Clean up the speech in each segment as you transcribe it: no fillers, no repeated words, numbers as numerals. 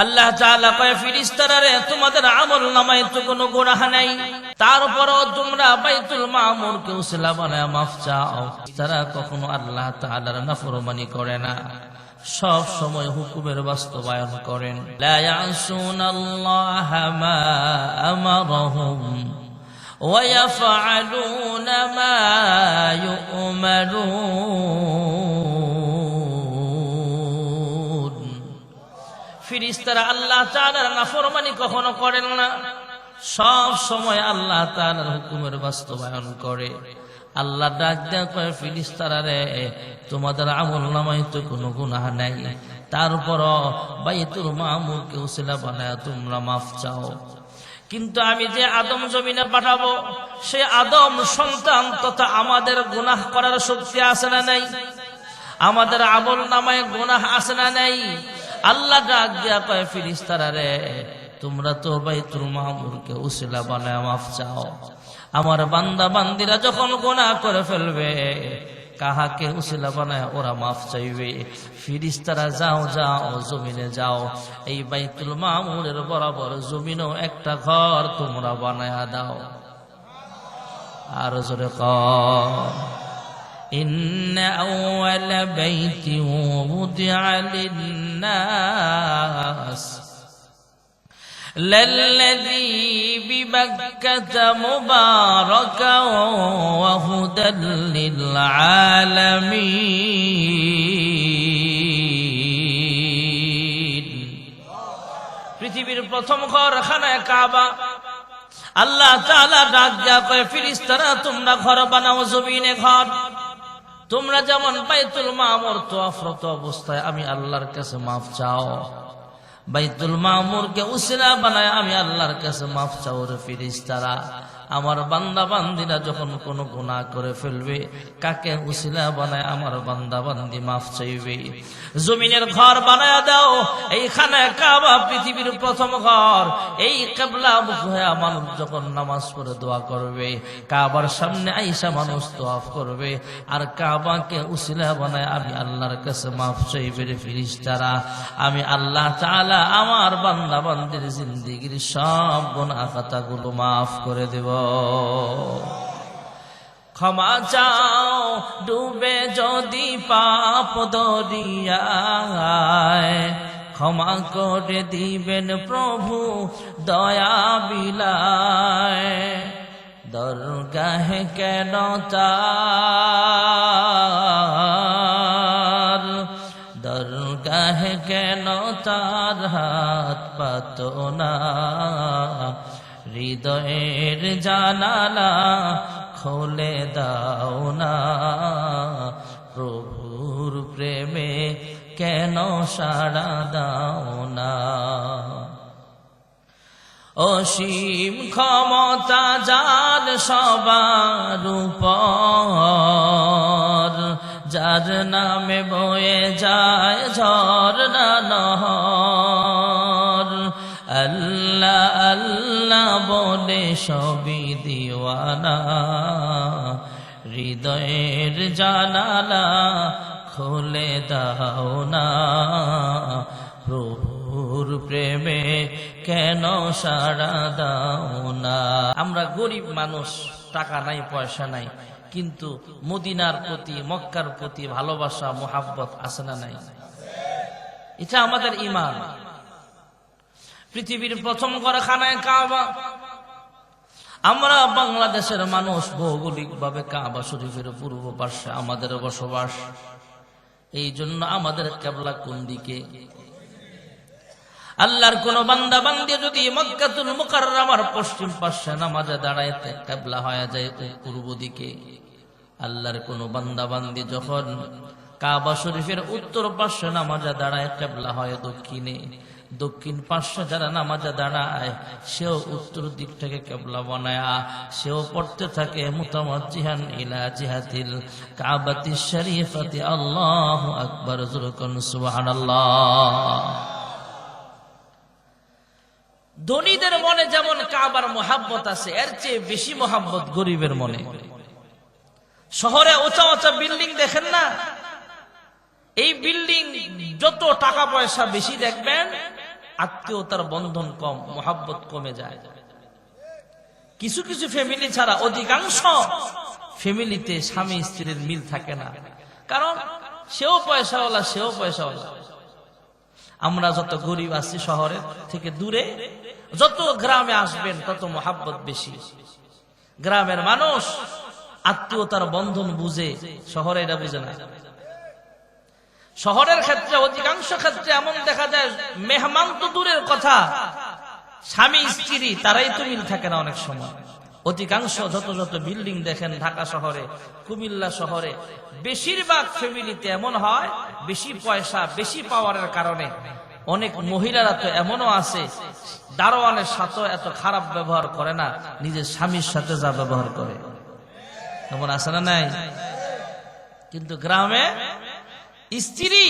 আল্লাহ তাআলা কয় ফেরেশতারা রে তোমাদের আমল নামায় তো কোনো গুনাহ নাই, তারপরও তোমরা বাইতুল মামুরকে উসিলা বানায় মাফ চাও। তারা কখনো আল্লাহ তাআলার নাফরমানি করে না, সব সময় হুকুমের বাস্তবায়ন করেন। লা ইয়াসুনাল্লাহা মা আমারহুম ওয়া ইয়াফআলুনা মা ইউমারুন। ফেরেশতারা আল্লাহ তাআলার নাফরমানি কখনো করেন না, সব সময় আল্লাহ তাআলার হুকুমের বাস্তবায়ন করে। আল্লাহ ডাক দেয়া কয় ফেরেশতারা রে তোমাদের আমল নামায় তো কোনো গুনাহ নাই, তারপরও বাইতুল মামুরকে উসিলা বানায় তোমরা মাফ চাও। কিন্তু আমি যে আদম জমিনে পাঠাবো সে আদম সন্তান তথা আমাদের গুনাহ করার শক্তি আছে না নাই? আমাদের আমল নামায় গুনাহ আছে না নাই? আল্লাহ ডাক দেয়া কয় ফেরেশতারা রে তোমরা তো বাইতুল মামুরকে উসিলা বানায় মাফ চাও। আমার বান্দা বান্দিরা যখন গুনাহ করে ফেলবে কাহাকে উসিলা বানায় ওরা মাফ চাইবে। ফেরেশতারা যাও যাও জমিনে যাও, এই বাইতুল মামুরের বরাবর জমিনেও একটা ঘর তোমরা বানায়া দাও। আর জোরে কও ইন্না আউয়ালা বাইতি উদিআ লিন-নাস للذي ببكة مباركا وهدى للعالمين। পৃথিবীর প্রথম ঘর খানায়ে কাবা। আল্লাহ তাআলা ডাক দেয়া কয় ফেরেশতারা তোমরা ঘর বানাও জমিনে ঘর। তোমরা যেমন বাইতুল মামুর তওয়াফরত অবস্থায় আমি আল্লাহর কাছে মাফ চাও, বাইতুল মামুরকে উসিলা বানায় আমি আল্লাহর কাছে মাফ চাও রে ফেরেশতারা। আমার বান্দা বান্দিরা যখন কোনো গুনাহ করে ফেলবে কাকে উসিলা বানায় আমার বান্দা বান্দি মাফ চাইবে। জমিনের ঘর বানায়া দাও, এইখানে কাবা পৃথিবীর প্রথম ঘর। এই কিবলা মুখ হয়ে মানুষ যখন নামাজ পড়ে দোয়া করবে কাবার সামনে আইসা মানুষ তওয়াফ করবে আর কাবাকে উসিলা বানায় আমি আল্লাহর কাছে মাফ চাইবে রে ফেরেশতারা। আমি আল্লাহ তাআলা আমার বান্দা বান্দির জিন্দেগীর সব গুনাহ খাতাগুলো মাফ করে দেব। ক্ষমা চাও ডুবে যদি পাপ দরিয়ায়, ক্ষমা করে দিবেন প্রভু দয়া বিলায়। দরগাহে কেন তার, দরগাহে কেন তার হাত পাতো না, হৃদয়ের জানালা খুলে দাও না। প্রভুর প্রেমে কেন সাড়া দাও না। অসীম ক্ষমতা যার সবার উপর, যার নামে বয়ে যায় ঝরনা নহর। আল্লাহ আল্লাহ বলে সবই দিওয়ানা, হৃদয়ের জানালা খুলে দাও না। প্রভুর প্রেমে কেন সাড়া দাও না। আমরা গরিব মানুষ, টাকা নাই পয়সা নাই, কিন্তু মদিনার প্রতি মক্কার প্রতি ভালোবাসা মোহাব্বত আছে না নাই? এটা আমাদের ঈমান। পৃথিবীর প্রথম ঘর খানায়ে কাবা। আমরা বাংলাদেশের মানুষ ভৌগোলিক ভাবে কাবা শরীফের পূর্ব পার্শ্বে আমাদের বসবাস। এই জন্য আমাদের কিবলা কোন দিকে? আল্লাহর কোন বান্দা বান্দি যদি মক্কাতুল মুকাররমার পশ্চিম পার্শ্বে নামাজে দাঁড়াইতে কিবলা হয়ে যায় পূর্ব দিকে। আল্লাহর কোন বান্দা বান্দি যখন কাবা শরীফের উত্তর পার্শ্বে নামাজে দাঁড়ায় কিবলা হয় দক্ষিণে। দক্ষিণ পার্শ্বে যারা নামাজে দাঁড়ায় সেও উত্তর দিক থেকে কিবলা বানায়া সেও পড়তে থাকে মুতাওয়াজ্জিহান ইলা জিহাতিল কাবাতিশ শরীফাতি। আল্লাহু আকবার, জোরে কোন সুবহানাল্লাহ। ধনীদের মনে যেমন কাবার মোহাব্বত আছে, এর চেয়ে বেশি মোহাব্বত গরিবের মনে। শহরে উঁচা উঁচা বিল্ডিং দেখেন না, এই বিল্ডিং যত টাকা পয়সা বেশি দেখবেন আত্মীয়তার বন্ধন কম, মোহাব্বত কমে যায়। কিছু কিছু ফ্যামিলি ছাড়া অধিকাংশ ফ্যামিলিতে স্বামী স্ত্রীর মিল থাকে না, কারণ সেও পয়সাওয়ালা, সেও পয়সাওয়ালা। আমরা যত গরিব আছি শহরের থেকে দূরে, যত গ্রামে আসবেন তত মোহাব্বত বেশি। গ্রামের মানুষ আত্মীয়তার বন্ধন বুঝে, শহরে এটা বুঝে না। শহরের ক্ষেত্রে অধিকাংশ ক্ষেত্রে এমন দেখা যায়, মেহমান তো দূরের কথা, স্বামী স্ত্রী তারাই তো মিল থাকে না অনেক সময়। অধিকাংশ যত যত বিল্ডিং দেখেন ঢাকা শহরে, কুমিল্লা শহরে, বেশিরভাগ ফ্যামিলিতে এমন হয়, বেশি পয়সা বেশি পাওয়ারের কারণে অনেক মহিলারা তো এমনও আছে, দারোয়ানের সাথে এত খারাপ ব্যবহার করে না, নিজের স্বামীর সাথে যা ব্যবহার করে। এমন আছে না নাই? কিন্তু গ্রামে স্ত্রী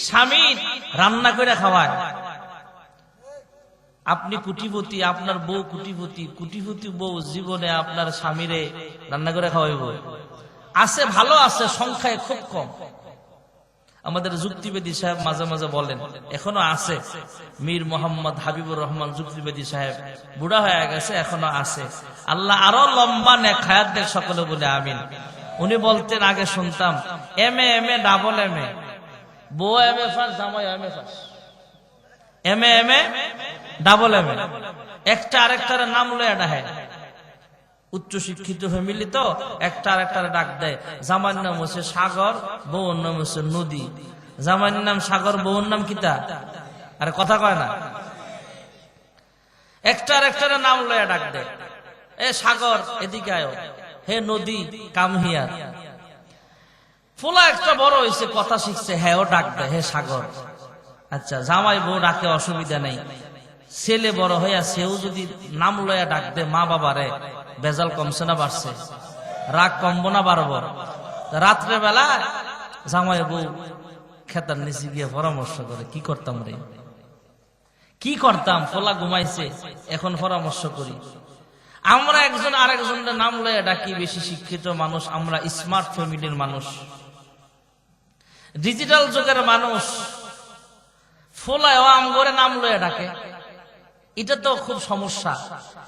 স্বামীর রান্না করে খাওয়ায়। আপনি কুটিপতি, আপনার বউ কুটিপতি, কুটিপতি বউ জীবনে আপনার স্বামীরে রান্না করে খাওয়াইব? আছে, ভালো আছে, সংখ্যায় খুব কম। আমাদের যুক্তিবেদী সাহেব মাঝে মাঝে বলেন, এখনো আছে, মীর মোহাম্মদ হাবিবুর রহমান যুক্তিবেদী সাহেব, বুড়া হয়ে গেছে, এখনো আছে। আল্লাহ আরো লম্বা নেক হায়াত দেখ সকলে বলে আমিন। উনি বলতেন, আগে শুনতাম M A double M A, বউ এম এ ফার্স্ট, জামাই M A first, M A double M A, একটা আরেকটার নাম লয়ে ডাহে। উচ্চ শিক্ষিত ফ্যামিলি তো একটা আরেকটার ডাক দেয়। জামাইর নাম হচ্ছে সাগর, বউর নাম হচ্ছে নদী। জামাইর নাম সাগর, বউর নাম কিতা? আরে কথা কয় না। একটা আরেকটার নাম লয়ে ডাক দেয়, এ সাগর এদিকে আয়, হে নদী কাম হিয়ার। ফোলা একটা বড় হয়েছে, কথা শিখছে, হ্যাঁ ও ডাক দেয়, হে সাগর। আচ্ছা, জামাই বউ ডাকে অসুবিধা নেই। ছেলে বড় হইয়া সেও যদি নাম লয়া ডাক দে মা বাবারে, বেজাল কমছে না বাড়ছে? রাগ কমবো না বাড়বো? রাত্রে বেলা জামাই বউ খেতার নিচে গিয়ে পরামর্শ করে, কি করতাম রে, কি করতাম, ফোলা ঘুমাইছে, এখন পরামর্শ করি। আমরা একজন আরেকজনের নাম লয়া ডাকি, বেশি শিক্ষিত মানুষ আমরা, স্মার্ট ফ্যামিলির মানুষ, ডিজিটাল যুগের মানুষ, ফোলায় আমগরে নাম লয়ে ডাকে। এটা তো খুব সমস্যা,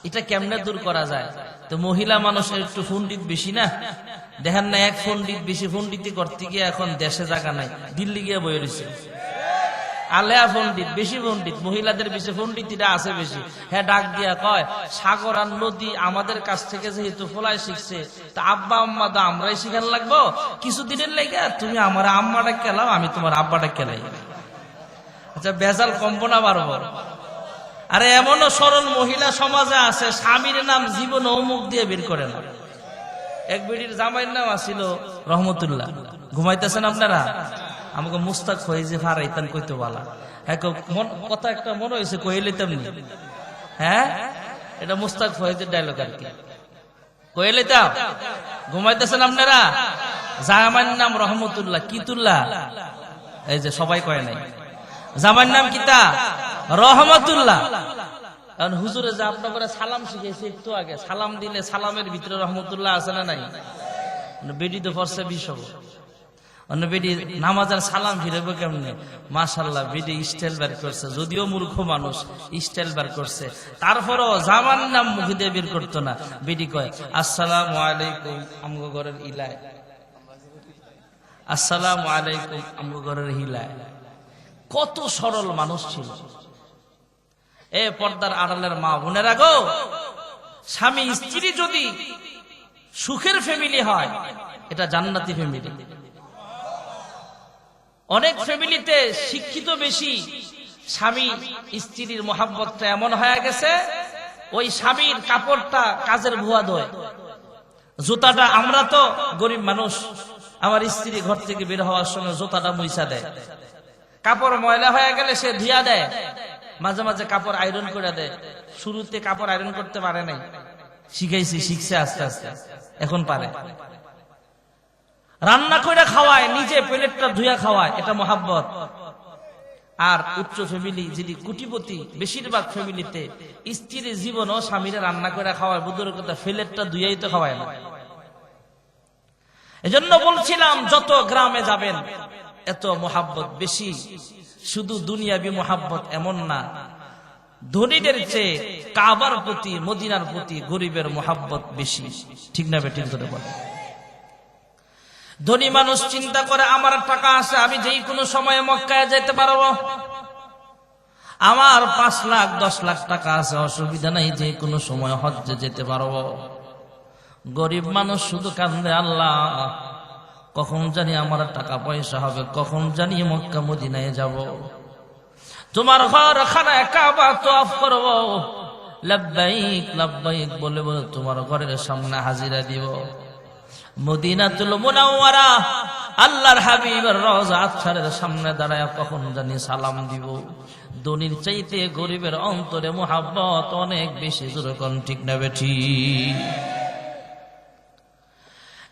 এটা কেমনে দূর করা যায়? তো মহিলা মানুষের একটু পণ্ডিত বেশি না, দেখেন না, এক পণ্ডিত বেশি, পণ্ডিতি করতে গিয়ে এখন দেশে জায়গা নাই, দিল্লি গিয়ে বয়ে রয়েছে। আলেয়া পণ্ডিত, বেশি পণ্ডিত, মহিলাদের বেশি পণ্ডিতিটা আছে বেশি। হ্যাঁ, ডাক দিয়া কয়, সাগর আর নদী আমাদের কাছ থেকে যেহেতু ফোলায় শিখছে, তা আব্বা আম্মা তো আমরাই শিখার লাগবো, কিছুদিনের লেগে তুমি আমার আম্মাটা খেলাও, আমি তোমার আব্বাটা খেলাই। আচ্ছা, বেজাল কমবো না বাড়বো? আরে এমনও সরল মহিলা সমাজে আছে, স্বামীর নাম জীবন মুখ দিয়ে বের করে না। এক বেটির জামাইয়ের নাম আছিল রহমতুল্লাহ। ঘুমাইতেছেন আপনারা? আমাকে মুস্তাক হয়ে যে ফারাইতান কইতে বলা, হ্যাঁ কথা একটা মনে হয়েছে কইলে তেমনি। হ্যাঁ, এটা মুস্তাক ফয়েজের ডায়লগ আর কি, কইলে তাম। ঘুমাইতেছেন আপনারা? জামাইয়ের নাম রহমতুল্লাহ, কিতুল্লাহ, এই যে সবাই কয় নাই, জামাইয়ের নাম কিতা? রহমতুল্লাহ। কারণ হুজুরে যে আপনাকে সালাম শিখেছে একটু আগে, সালাম দিলে সালামের ভিতরে রহমতুল্লাহ আছে না নাই? বেডি তো পড়ছে 20 অন্য বেডি নামাজের সালাম ফিরবে কেমনে? মাশাআল্লাহ, বেডি স্টাইল বার করছে, যদিও মূর্খ মানুষ স্টাইল বার করছে, তারপরও জামান নাম মুখে দিয়ে বের করতো না। বেডি কয়, আসসালামু আলাইকুম আমগো ঘরের ইলায়, আসসালামু আলাইকুম আমগো ঘরের হিলায়। কত সরল মানুষ ছিল। এ পর্দার আড়ালের মা বোনেরা গো, স্বামী স্ত্রী যদি সুখের ফ্যামিলি হয়, এটা জান্নাতি ফ্যামিলি। অনেক ফ্যামিলিতে শিক্ষিত বেশি, স্বামী স্ত্রীর মোহাব্বতটা এমন হয়ে গেছে, ওই স্বামীর কাপড়টা কাজের ভুয়া দয়, জুতাটা, আমরা তো গরিব মানুষ, আমার স্ত্রী ঘর থেকে বের হওয়ার সময় জুতাটা মুইসা দেয়, কাপড় ময়লা হয়ে গেলে সে ধুয়া দেয়, মাঝে মাঝে কাপড় আয়রন করে দেয়। শুরুতে কাপড় আয়রন করতে পারে নাই, শিখাইছি, শিখছে আস্তে আস্তে, এখন পারে। রান্না করে খাওয়ায়, নিজে প্লেটটা ধুয়া খাওয়ায়, এটা মোহাব্বত। আর উচ্চ ফ্যামিলি যদি কুটিপতি, বেশিরভাগ ফ্যামিলিতে স্ত্রীর জীবন ও স্বামীরা রান্না করে খাওয়ায়, বুদ্ধর কথা প্লেটটা ধুয়াই তো খাওয়ায় না। এজন্য বলছিলাম, যত গ্রামে যাবেন এত মোহাব্বত বেশি। শুধু দুনিয়াবি মোহাব্বত এমন না, ধনীদের চেয়ে কাবার প্রতি, মদিনার প্রতি গরিবের মোহাব্বত বেশি। ঠিক না বেঠিক ধরে বলে? ধনী মানুষ চিন্তা করে আমার টাকা আছে, আমি যেই কোনো সময়ে মক্কায় যেতে পারবো, আমার 5 লাখ 10 লাখ টাকা আছে, অসুবিধা নাই, যে কোনো সময় হজ্জে যেতে পারবো। গরিব মানুষ শুধু কান্দে, আল্লাহ কখন জানি আমার টাকা পয়সা হবে, কখন জানি মক্কা মদিনায় যাব, তোমার ঘর খানায় কাবা তওয়াফ করব, লাব্বাইক লাব্বাইক বলে বলে তোমার ঘরের সামনে হাজিরা দিব। মদিনাতুল মুনাওয়ারা আল্লাহর হাবিবের রওজা আতহারের সামনে দাঁড়ায় কখন জানি সালাম দিব। ধনীর চাইতে গরিবের অন্তরে মোহাব্বত অনেক বেশি। যেরকম ঠিক না বেঠি?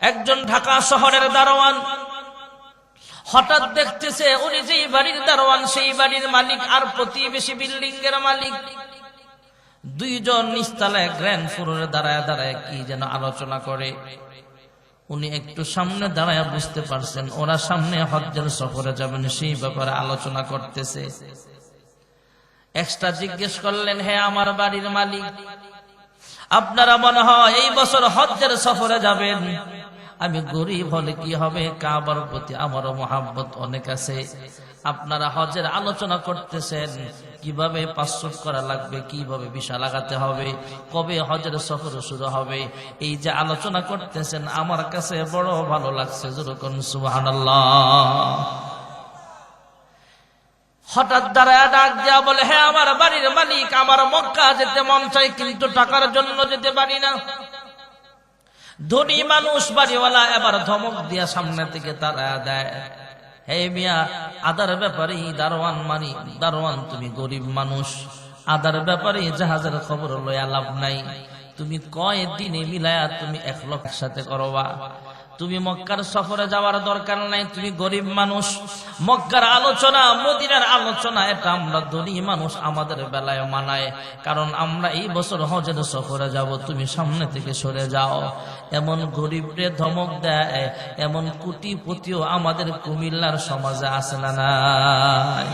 একজন ঢাকা শহরের দারোয়ান হঠাৎ দেখতেছে উনি যেই বাড়ির দারোয়ান সেই বাড়ির মালিক আর প্রতিবেশী বিল্ডিং এর মালিক দুইজন নিচতলায় গ্র্যান্ড ফ্লোরে দাঁড়ায় দাঁড়ায় কি যেন আলোচনা করে। উনি একটু সামনে দাঁড়ায় বুঝতে পারছেন ওরা সামনে হজ্জের সফরে যাবেন, সেই ব্যাপারে আলোচনা করতেছে। এক্সট্রা জিজ্ঞেস করলেন, হে আমার বাড়ির মালিক, আপনারা মনে হয় এই বছর হজ্জের সফরে যাবেন, আমি গরিব হলে কি হবে, কাবার প্রতি আমারও মোহাব্বত অনেক আছে, আপনারা হজের আলোচনা করতেছেন, কিভাবে পাসপোর্ট করা লাগবে, কিভাবে ভিসা লাগাতে হবে, কবে হজের সফর শুরু হবে, এই যে আলোচনা করতেছেন আমার কাছে বড় ভালো লাগছে। যেরকম সুবহানাল্লাহ। হঠাৎ দাঁড়ায় ডাক দেয়া বলে, হে আমার বাড়ির মালিক, আমার মক্কা যেতে মন চাই কিন্তু টাকার জন্য যেতে পারি না। ধনী মানুষ বাড়িওয়ালা এবার ধমক দিয়া সামনে থেকে তারা দেয়, হে মিয়া, আদার ব্যাপারে দারোয়ান মানি, দারোয়ান তুমি গরিব মানুষ, আদার ব্যাপারে জাহাজের খবর লয়া লাভ নাই, তুমি কয় দিনে মিলায়া তুমি 1 লাখ সাথে করবা, তুমি মক্কার সফরে যাওয়ার দরকার নাই, তুমি গরিব মানুষ। মক্কার আলোচনা মদিনার আলোচনা এটা আমরা ধনী মানুষ আমাদের বেলায় মানায়, কারণ আমরা এই বছর হজের সফরে যাব, তুমি সামনে থেকে সরে যাও। এমন গরিবরে ধমক দেয়, এমন কোটিপতিও আমাদের কুমিল্লার সমাজে আছে না নাই?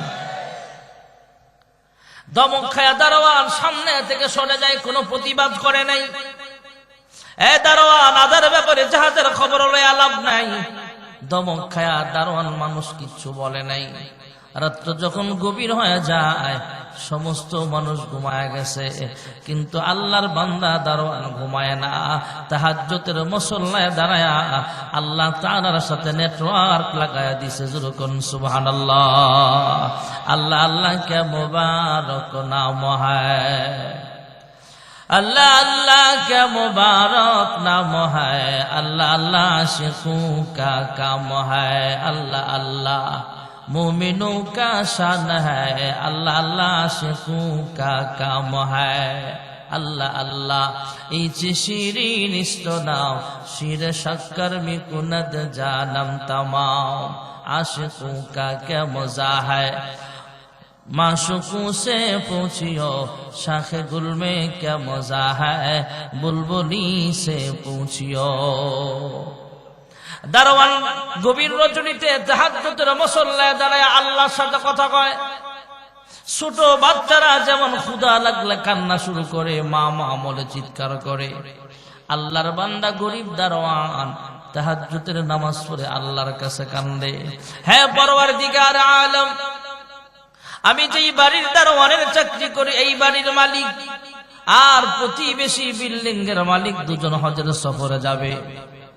ধমক খায়া দারোয়ান সামনে থেকে সরে যায়, কোনো প্রতিবাদ করে নাই। এ দারোয়ান, আদার ব্যাপারে জাহাজের খবর লয়া লাভ নাই। ধমক খায়া দারোয়ান মানুষ কিচ্ছু বলে নাই। রাত্র যখন গভীর হয়ে যায়, সমস্ত মানুষ ঘুমায় গেছে, কিন্তু আল্লাহর বান্দা দারোয়ান ঘুমায় না। তাহাজ্জুদের মুসল্লায় দাঁড়ায়া আল্লাহ তাআলার সাথে নেটওয়ার্ক লাগায়া দিছে। যেরকম সুবহানাল্লাহ। আল্লাহ আল্লাহ কে মুবারক নাম হ্যায়, अल्लाह अल्लाह क्या मुबारक नाम है, अल्लाह अल्लाह आशिकों का काम है, अल्लाह अल्लाह मोमिनों का शान है, अल्लाह अल्लाह आशिकों का काम है, अल्लाह अल्लाह इच शीरीन इस्तनाम शीर शक्कर में कुनद जानम तमाम, आशिकों का क्या मजा है, माशुकों से पूछियो शाखे गुल में क्या मजा है, बुलबुली से पूछियो। দারোয়ান গভীর রজনীতে তাহাজ্জুদের মুসল্লায় দাঁড়ায় আল্লাহর সাথে কথা কয়। ছোট বাচ্চারা যেমন ক্ষুধা লাগলে কান্না শুরু করে, মা মা বলে চিৎকার করে, আল্লাহর বান্দা গরিব দারোয়ান তাহাজ্জুদের নামাজ পড়ে আল্লাহর কাছে কান্দে, হে পরওয়ারদিগার আলম, আমি যেই বাড়ির দারোয়ানের চাকরি করি এই বাড়ির মালিক আর প্রতিবেশী বিল্ডিং এর মালিক দুজন হজের সফরে যাবে,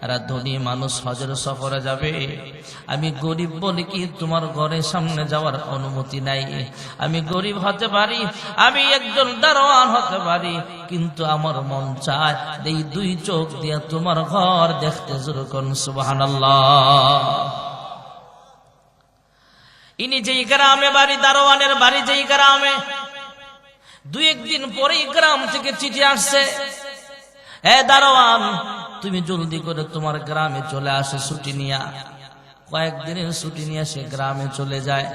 এরা ধনী মানুষ হজের সফরে যাবে, আমি গরিব বলে কি তোমার ঘরের সামনে যাওয়ার অনুমতি নাই, আমি গরিব হতে পারি, আমি একজন দারোয়ান হতে পারি, কিন্তু আমার মন চায় এই 2 চোখ দিয়ে তোমার ঘর দেখতে। যেরকম সুবহানাল্লাহ। ইনি যেই গ্রামে বাড়ি, দারোয়ানের বাড়ি যেই গ্রামে, 2-1 দিন পরেই গ্রাম থেকে চিঠি আসছে, এ দারোয়ান তুমি জলদি করে তোমার গ্রামে চলে আসে ছুটি নিয়া। কয়েকদিনের ছুটি নিয়ে সে গ্রামে চলে যায়।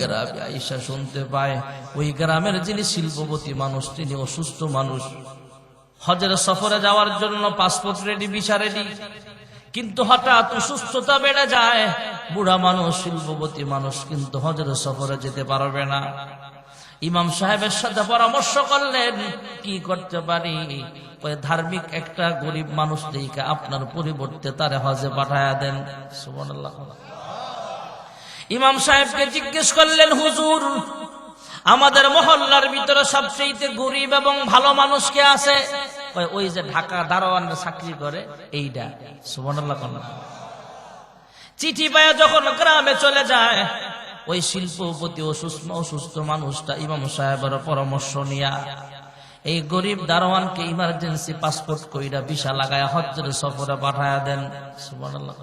গ্রামে আইসা শুনতে পায় ওই গ্রামের যিনি শিল্পপতি মানুষ, তিনি অসুস্থ মানুষ, হজের সফরে যাওয়ার জন্য পাসপোর্ট রেডি, ভিসা রেডি, কিন্তু হঠাৎ অসুস্থতা বেড়ে যায়। বুড়া মানুষ, শিল্পপতি মানুষ, কিন্তু হজের সফরে যেতে পারবে না। ইমাম সাহেবের সাথে পরামর্শ করলেন কি করতে পারি। ওই ধার্মিক একটা গরিব মানুষ দেখে আপনার পরিবর্তে তারে হজে পাঠায়া দেন। সুবহানাল্লাহ। ইমাম সাহেবকে জিজ্ঞেস করলেন, হুজুর আমাদের মহল্লার ভিতরে সবচেয়ে গরিব এবং ভালো মানুষ কে আছে? ওই যে ঢাকা দারোয়ানের চাকরি করে এইটা। সুবহানাল্লাহ। চিঠি পায়া যখন গ্রামে চলে যায়, ওই শিল্পপতি অসুস্থ মানুষটা ইমাম সাহেবের পরামর্শ নিয়া এই গরিব দারোয়ানকে ইমার্জেন্সি পাসপোর্ট কইরা ভিসা লাগায় হজ্জের সফরে পাঠায়া দেন। সুবহানাল্লাহ।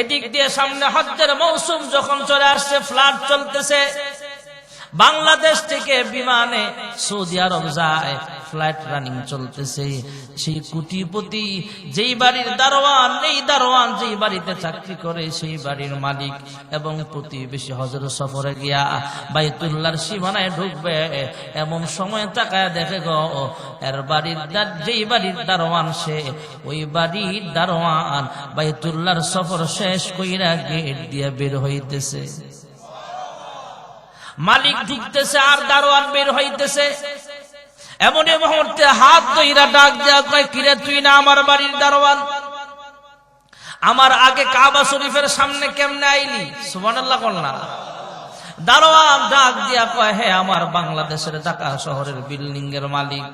এদিক দিয়ে সামনে হজ্জের মৌসুম যখন চলে আসছে, ফ্লাইট চলতেছে, বাংলাদেশ থেকে বিমানে সৌদি আরব যায়, ফ্লাইট রানিং চলতেছে। সেই কোটিপতি যেই বাড়ির দারোয়ান, এই দারোয়ান যেই বাড়িতে চাকরি করে সেই বাড়ির মালিক এবং প্রতিবেশী হজের সফরে গিয়া বাইতুল্লাহর সীমানায় ঢুকবে, এমন সময় তাকায় দেখে গো এর বাড়ির যেই বাড়ির দারোয়ান সে ওই বাড়ির দারোয়ান বাইতুল্লাহর সফর শেষ কইরা গেট দিয়ে বের হইতেছে। মালিক ঢুকতেছে আর দারোয়ান বের হইতেছে। এমন মুহূর্তে হাত ধইরা ডাক দেয়া কয়, কিরে তুই না আমার বাড়ির দারোয়ান? আমার আগে কাবা শরীফের সামনে কেমনে আইলি? সুবহানাল্লাহ কন্যা। দারোয়ান ডাক দিয়া কয়, হে আমার বাংলাদেশের ঢাকা শহরের বিল্ডিং এর মালিক,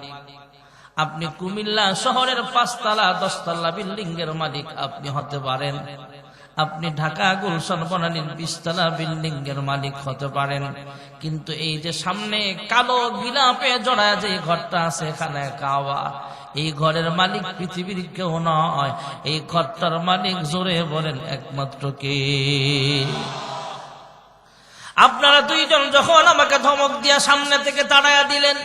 আপনি কুমিল্লা শহরের 5 তলা 10 তলা বিল্ডিং এর মালিক আপনি হতে পারেন, আপনি ঢাকা গুলশান বনানীর 20 তলা বিল্ডিং এর মালিক হতে পারেন, কিন্তু এই যে সামনে কালো গিলাপে জড়ায় যে ঘরটা আছে এখানে কাবা, এই ঘরের মালিক পৃথিবীর কেউ নয়, এই ঘরটার মালিক জোরে বলেন একমাত্র কে? আপনারা দুইজন যখন আমাকে ধমক দিয়া সামনে থেকে তাড়াইয়া দিলেন,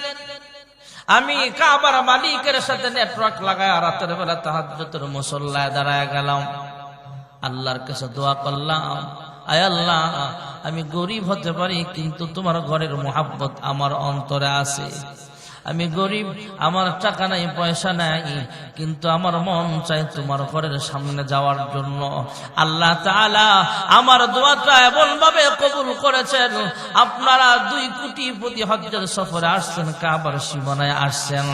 আমি কাবার মালিকের সাথে নেটওয়ার্ক লাগায় রাতের বেলা তাহাজ্জুদের মুসল্লায় দাঁড়ায় গেলাম, আল্লাহর কাছে দোয়া করলাম, আয় আল্লাহ আমি গরিব হতে পারি কিন্তু তোমার ঘরের মোহাব্বত আমার অন্তরে আছে। আমি গরিব, আমার টাকা নাই পয়সা নাই, কিন্তু আমার মন চাই তোমার ঘরের সামনে যাওয়ার জন্য। আল্লাহ তাআলা আমার দোয়াটা এমন ভাবে কবুল করেছেন, আপনারা 2 কোটিপতি হজ্জের সফরে আসছেন, কাবার সীমানায় আসছেন,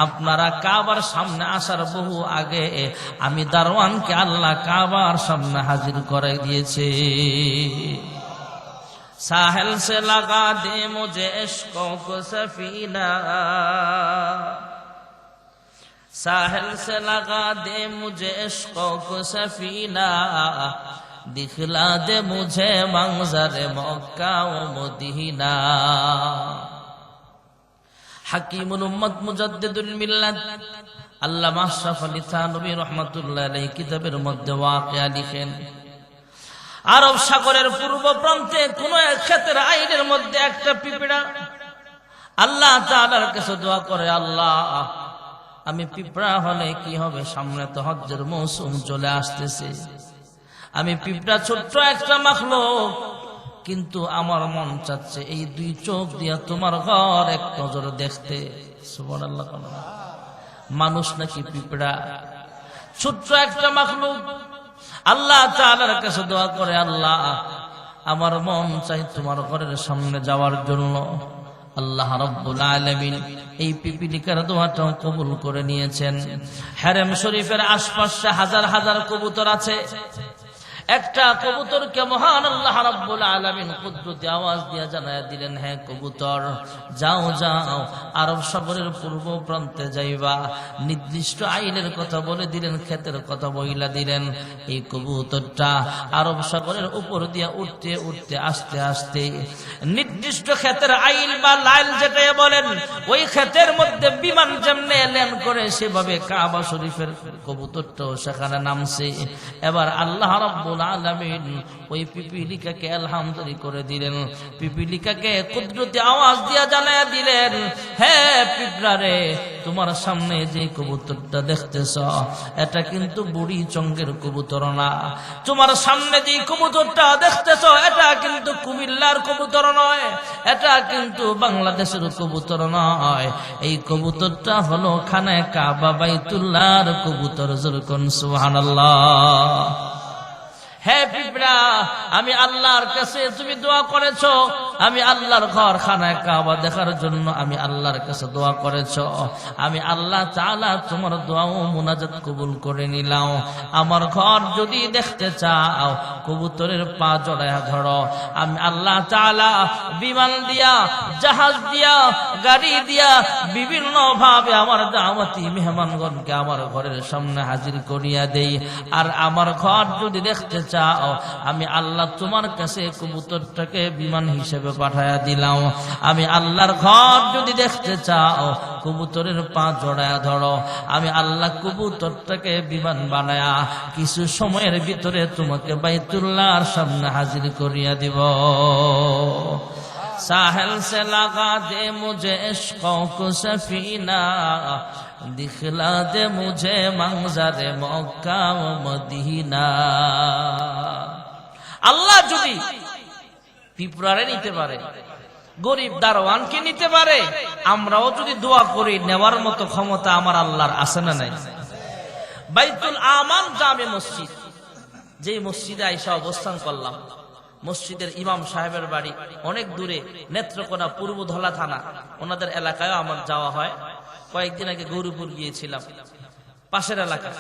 আপনারা কাবার সামনে আসার বহু আগে আমি দারওয়ানকে আল্লাহ কাবার সামনে হাজির করে দিয়েছে। साहिल से लगा दे मुझे इश्कों को सफीना, साहिल से लगा दे मुझे इश्कों को सफीना, दिखला दे मुझे मंजर मक्का व मदीना। हकीमुल उम्मत मुजद्दिदुल मिल्लत আল্লামা আশরাফ আলী থানভী রহমাতুল্লাহ আলাইহি কিতাবের মধ্যে ওয়াকিয়া লিখেন, আরব সাগরের পূর্ব প্রান্তে কোন এক ক্ষেতের আইনের মধ্যে একটা পিঁপড়া আল্লাহ তাআলার কাছে দোয়া করে, আল্লাহ আমি পিঁপড়া হলে কি হবে, সামনে তো হজ্জের মৌসুম চলে আসতেছে, আমি পিঁপড়া ছোট্ট একটা মাখলুক, কিন্তু আমার মন চাচ্ছে এই 2 চোখ দিয়া তোমার ঘর এক নজর দেখতে। সুবহানাল্লাহ। মানুষ নাকি পিঁপড়া? ছোট্ট একটা মাখলুক। আল্লাহ তাআলার কাছে দোয়া করে, আল্লাহ আমার মন চাই তোমার ঘরের সামনে যাওয়ার জন্য। আল্লাহ রাব্বুল আলামিন এই পিপিলিকার দোয়াটা কবুল করে নিয়েছেন। হারেম শরীফের আশপাশে হাজার হাজার কবুতর আছে, একটা কবুতরকে মহান আল্লাহ রাব্বুল আলামিন কুদরতি আওয়াজ দিয়া জানায়া দিলেন, হে কবুতর যাও যাও আরব সাগরের পূর্ব প্রান্তে যাইবা। নির্দিষ্ট আইনের কথা বলে দিলেন, ক্ষেতের কথা বইলা দিলেন। এই কবুতরটা আরব সাগরের উপর দিয়া উঠতে উঠতে আস্তে আস্তে নির্দিষ্ট ক্ষেতের আইল বা লাইল যেটা বলেন, ওই ক্ষেতের মধ্যে বিমান যেমনে ল্যান্ড করে সেভাবে কাবা শরীফের কবুতরটাও সেখানে নামছে। এবার আল্লাহ রাব্বুল আলামিন ওই পিপিলিকাকে আলহামদুলিল্লাহ করে দিলেন, পিপিলিকাকে কুদরতি আওয়াজ দিয়া জানায়া দিলেন, হে পিঁপড়া রে, তোমার সামনে যে কবুতরটা দেখতেছ এটা কিন্তু বুড়ি চঙ্গের কবুতর না, তোমার সামনে যে কবুতরটা দেখতেছ এটা কিন্তু কুমিল্লার কবুতর নয়, এটা কিন্তু বাংলাদেশের কবুতর নয়, এই কবুতরটা হলো খানায় কাবা বাইতুল্লাহর কবুতর। যেরকম সুবহানাল্লাহ। হে পিঁপড়া, আমি আল্লাহর কাছে তুমি দোয়া করেছো, আমি আল্লাহর ঘর খানায় কাবা দেখার জন্য আমি আল্লাহর কাছে দোয়া করেছো, আমি আল্লাহ তাআলা তোমার দোয়া ও মুনাজাত কবুল করে নিলাম। আমার ঘর যদি দেখতে চাও কবুতরের পা জড়ায়া ধরো। আমি আল্লাহ তাআলা বিমান দিয়া, জাহাজ দিয়া, গাড়ি দিয়া বিভিন্ন ভাবে আমার দাওয়াতি মেহমানগণকে আমার ঘরের সামনে হাজির করিয়া দেই। আর আমার ঘর যদি দেখতে চাও আমি আল্লাহ তোমার কাছে কবুতরটাকে বিমান হিসেবে পাঠায়া দিলাম। আমি আল্লাহর ঘর যদি দেখতে চাও কবুতরের পা জড়ায়া ধরো, আমি আল্লাহ কবুতরটাকে বিমান বানায়া কিছু সময়ের ভিতরে তোমাকে বাইতুল্লাহর সামনে হাজির করিয়া দিব। साहिल से लगा दे मुझे इश्क़ों को सफीना, दिखला दे मुझे मंजर मक्का व मदीना। আল্লাহ যদি পিঁপড়ারে নিতে পারে, গরিব দারওয়ানকে নিতে পারে, আমরাও যদি দোয়া করি নেওয়ার মতো ক্ষমতা আমার আল্লাহর আছে না নাই? বাইতুল আমান জামে মসজিদ, যে মসজিদে আইসা অবস্থান করলাম, মসজিদের ইমাম সাহেবের বাড়ি অনেক দূরে, নেত্রকোনা পূর্বধলা থানা, ওনাদের এলাকায় আমার যাওয়া হয়। কয়েকদিন আগে গৌরীপুর গিয়েছিলাম, পাশের এলাকা।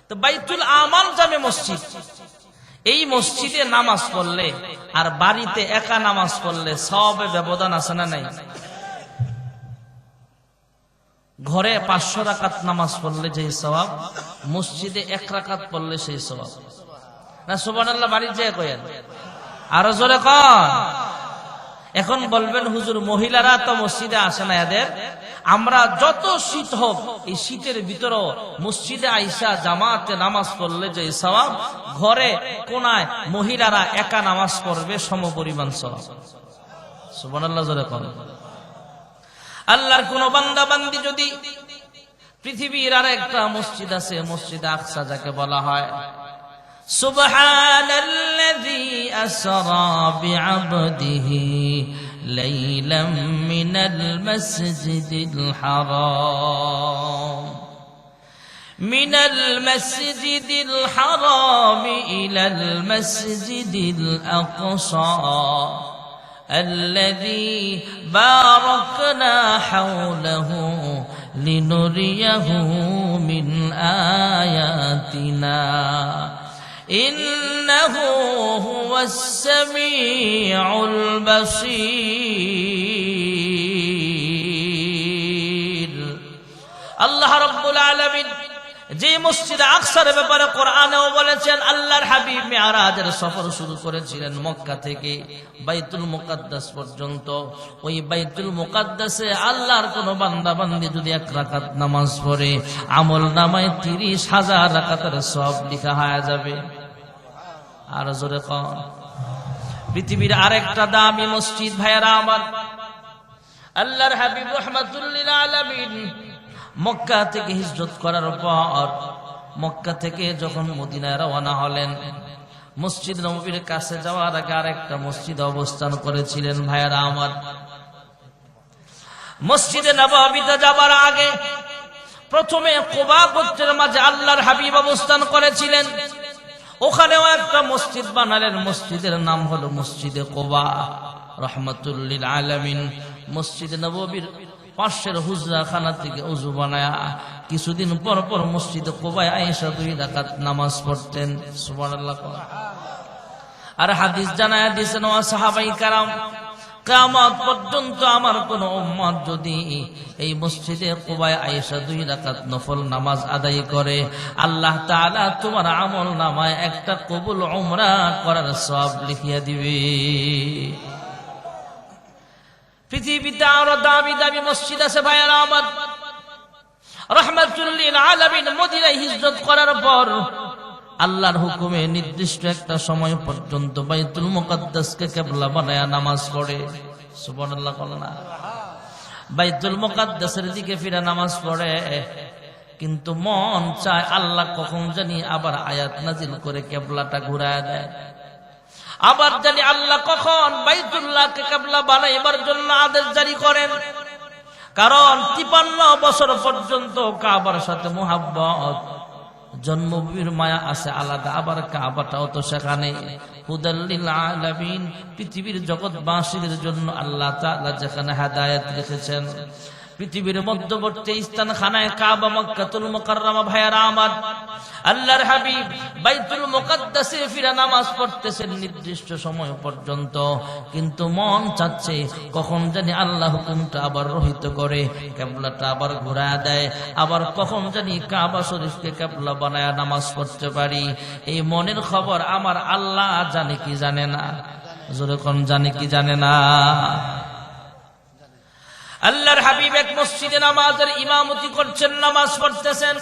তো বাইতুল আমান জামে মসজিদ, এই মসজিদে নামাজ পড়লে আর বাড়িতে একা নামাজ পড়লে সবে ব্যবধান আছে না নাই? ঘরে 500 রাকাত নামাজ পড়লে যেই সওয়াব, মসজিদে 1 রাকাত পড়লে সেই সওয়াব। না সুবহানাল্লাহ? বাড়ির যায় কয়েন আরো জোরে কন। এখন বলবেন হুজুর মহিলারা তো মসজিদে আসে না এদের। আমরা যত শীত হোক এই শীতের ভিতরেও মসজিদে আইসা জামাতে নামাজ পড়লে যে সওয়াব, ঘরে কোনায় মহিলারা একা নামাজ পড়বে সমপরিমাণ সওয়াব। সুবহানাল্লাহ জোরে কন। আল্লাহর কোন বান্দা বান্দি যদি পৃথিবীর আর একটা মসজিদ আছে, মসজিদ আকসা যাকে বলা হয়, সুবহানাল্লাযী আসরা বিআবদিহি লাইলাম মিনাল মাসজিদিল হারাম মিনাল মাসজিদিল হারাম ইলাল মাসজিদিল আকসা الذي باركنا حوله لنريه من آياتنا إنه هو السميع البصير। الله رب العالمين যে মসজিদ আকসার ব্যাপারে কোরআনেও বলেছেন, আল্লাহর হাবিব মিরাজের সফর শুরু করেছিলেন মক্কা থেকে বাইতুল মুকাদ্দাস পর্যন্ত। ওই বাইতুল মুকাদ্দাসে আল্লাহর কোন বান্দা বান্দি যদি 1 রাকাত নামাজ পড়ে, আমল নামায় 30,000 রাকাতের সওয়াব লেখা হয়ে যাবে। আর জোরে কন। পৃথিবীর আরেকটা দামি মসজিদ ভাইয়েরা আমার, আল্লাহর হাবিব রাহমাতুল লিল আলামিন মক্কা থেকে হিজরত করার পর মক্কা থেকে যখন মদিনায় রওনা হলেন, মসজিদ নববীর কাছে যাওয়ার আগে আরেকটা মসজিদে অবস্থান করেছিলেন ভাইয়েরা আমার। মসজিদে নববীতে যাবার আগে প্রথমে কুবা গোত্রের মাঝে আল্লাহর হাবিব অবস্থান করেছিলেন। ওখানেও একটা মসজিদ বানালেন, মসজিদের নাম হলো মসজিদে কুবা রাহমাতুল লিল আলামিন। মসজিদে নববীর পাশের হুজরা খানা থেকে উযু বানায়া কিছুদিন পর পর মসজিদে কুবায় আয়েশা 2 রাকাত নামাজ পড়তেন। সুবহানাল্লাহ। আর হাদিস জানায়া দিয়েছেন ওয়া সাহাবায়ে কেরাম, কিয়ামত পর্যন্ত আমার কোন উম্মত যদি এই মসজিদে কুবায় আয়েশা 2 রাকাত নফল নামাজ আদায় করে, আল্লাহ তাআলা তোমার আমল নামায় একটা কবুল উমরা করার সওয়াব লিখিয়ে দিবে। পৃথিবীতে আরো দামি দামি মসজিদ আছে ভাইয়েরা আমার। রাহমাতুল লিল আলামিন মদিনায় হিজরত করার পর আল্লাহর হুকুমে নির্দিষ্ট একটা সময় পর্যন্ত বাইতুল মুকাদ্দাসকে কিবলা বানায়া নামাজ পড়ে। সুবহানাল্লাহ বলনা। বাইতুল মুকাদ্দাসের দিকে ফিরে নামাজ পড়ে, কিন্তু মন চায় আল্লাহ কখন জানি আবার আয়াত নাজিল করে কিবলাটা ঘুরায় দেয়, আবার জানি আল্লাহ কখন বাইতুল্লাহকে কিবলা বানাইবার জন্য আদেশ জারি করেন। কারণ 53 বছর পর্যন্ত কাবার সাথে মুহাব্বত, জন্মভূমির মায়া আছে আলাদা, আবার কাবাটাও তো সেখানে। হুদাল্লিল আলামিন, পৃথিবীর জগৎবাসীদের জন্য আল্লাহ তাআলা যেখানে হেদায়েত রেখেছেন। পৃথিবীর মধ্যবর্তী স্থান খানায় কাবা, মক্কাতুল মুকাররমা। ভাইয়ারা আমার, আল্লাহর হাবিব বাইতুল মুকাদ্দাসে ফিরে নামাজ পড়তেছেন নির্দিষ্ট সময় পর্যন্ত, কিন্তু মন চাচ্ছে কখন জানি আল্লাহ হুকুমটা আবার রহিত করে কিবলাটা আবার ঘুরায় দেয়, আবার কখন জানি কাবা শরীফকে কিবলা বানায় নামাজ পড়তে পারি। এই মনের খবর আমার আল্লাহ জানে কি জানে না? জোরে কোন জানে কি জানে না? আল্লাহর হাবিব এক মসজিদে নামাজের ইমামতি করছেন, নামাজ পড়তেছেন।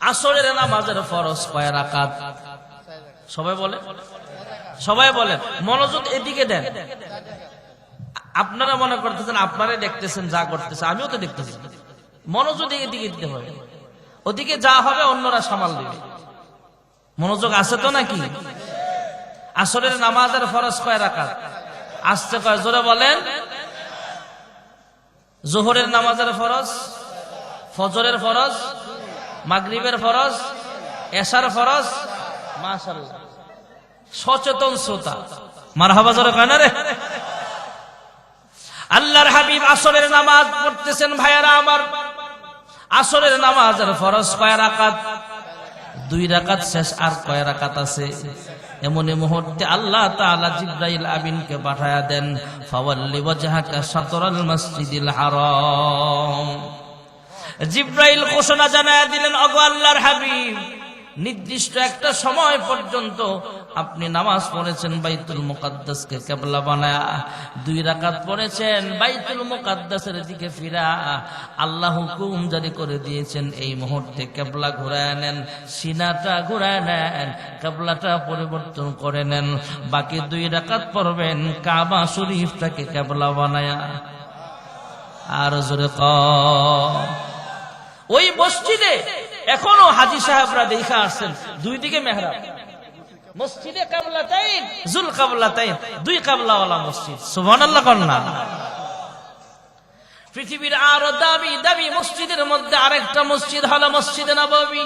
আসরের নামাজের ফরজ কয় রাকাত? সবাই বলে, সবাই বলেন, মনোযোগ এদিকে দেন। আপনারা মনে করতেছেন আপনারাই দেখতেছেন যা করতেছে, আমিও তো দেখতেছি। মনোযোগ এদিকে দিতে হবে, ওদিকে যা হবে অন্যরা সামাল দিবে। মনোযোগ আছে তো নাকি? আসরের নামাজের ফরজ কয় রাকাত? আসছে কয়? জোরে বলেন। জোহরের নামাজের ফরজ, ফজরের ফরজ, মাগরিবের ফরজ, এশার ফরজ। মাশাআল্লাহ, সচেতন শ্রোতা, মারহাবা জোরে কয় না রে। আল্লাহর হাবিব আসরের নামাজ পড়তেছেন। ভাইয়ারা আমার, আসরের নামাজের ফরজ কয় রাকাত? 2 রাকাত শেষ, আর কয় রাকাত আছে? এমনি মুহূর্তে আল্লাহ তাআলা জিবরাইল আমিনকে পাঠায়া দেন, ফাওয়াল্লি ওয়াজহাকা শাতরাল মসজিদিল হারাম। জিবরাইল ঘোষণা জানায়া দিলেন, ওগো আল্লাহর হাবিব, নির্দিষ্ট একটা সময় পর্যন্ত আপনি নামাজ পড়েছেন বাইতুল মুকাদ্দাসকে কিবলা বানায়া, 2 রাকাত পড়েছেন বাইতুল মুকাদ্দাসের দিকে ফিরা। আল্লাহ হুকুম জারি করে দিয়েছেন এই মুহূর্তে কিবলা ঘুরায় নেন, সিনাটা ঘুরায় নেন, কিবলাটা পরিবর্তন করে নেন। বাকি 2 রাকাত পড়বেন কাবা শরীফটাকে কিবলা বানায়া। আর জোরে কও। ওই মসজিদে এখনো হাজী সাহেবরা দেখা আসছেন, 2 দিকে মেহরাব, মসজিদে কিবলাতাইন, যুল কিবলাতাইন, 2 কিবলাওয়ালা মসজিদ। সুবহানাল্লাহ কন্না। পৃথিবীর আরো দামি দামি মসজিদের মধ্যে আরেকটা মসজিদ হলো মসজিদে নববী।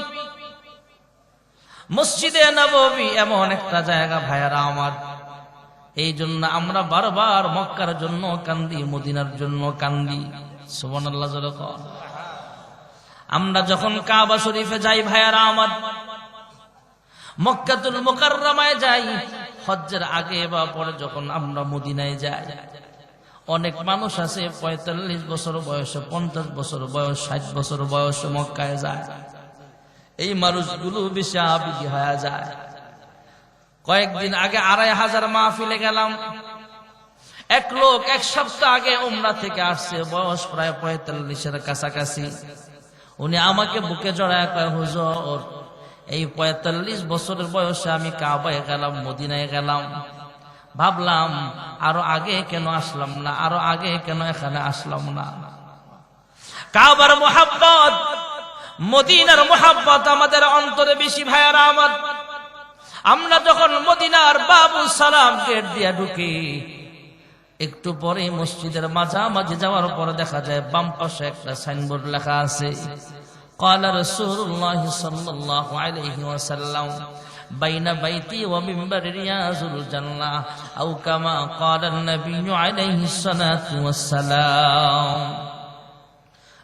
মসজিদে নববী এমন একটা জায়গা ভাইয়ারা আমার, এই জন্য আমরা বারবার মক্কার জন্য কান্দি, মদিনার জন্য কান্দি। সুবহানাল্লাহ জোরে কও। আমরা যখন কাবা শরীফে যাই ভাইয়ারা আমার, মক্কাতুল মুকাররমায় যাই, হজ্জের আগে বা পরে যখন আমরা মদিনায় যাই, অনেক মানুষ আছে 45 বছর বয়সে, 50 বছর বয়স, 60 বছর বয়সে মক্কায় যায়। এই মানুষগুলো বেশি আবেগী হয়ে যায়। কয়েকদিন আগে 2500 মাহফিলে গেলাম। এক লোক 1 সপ্তাহ আগে উমরা থেকে আসছে, বয়স প্রায় 45-এর কাছাকাছি। উনি আমাকে বুকে জড়ায় কয়, হুজুর, এই 45 বছরের বয়সে আমি কাবায় গেলাম, মদিনায় গেলাম, ভাবলাম আরো আগে কেন আসলাম না, আরো আগে কেন এখানে আসলাম না। কাবার মুহাব্বত, মদিনার মুহাব্বত আমাদের অন্তরে বেশি ভাইয়ারা আমার। আমরা যখন মদিনার বাবুল সালাম গেট দিয়ে ঢুকি, একটু পরে মসজিদের মাঝামাঝি যাওয়ার পরে দেখা যায় বাম পাশে একটা সাইনবোর্ড লেখা আছে, ক্বালা রাসূলুল্লাহ সাল্লাল্লাহু আলাইহি ওয়াসাল্লাম বাইনা বাইতি ওয়া মিম্বারি রিয়াজুল জান্নাহ, আও কামা ক্বালা নবী আলাইহিস সালাতু ওয়াসসালাম।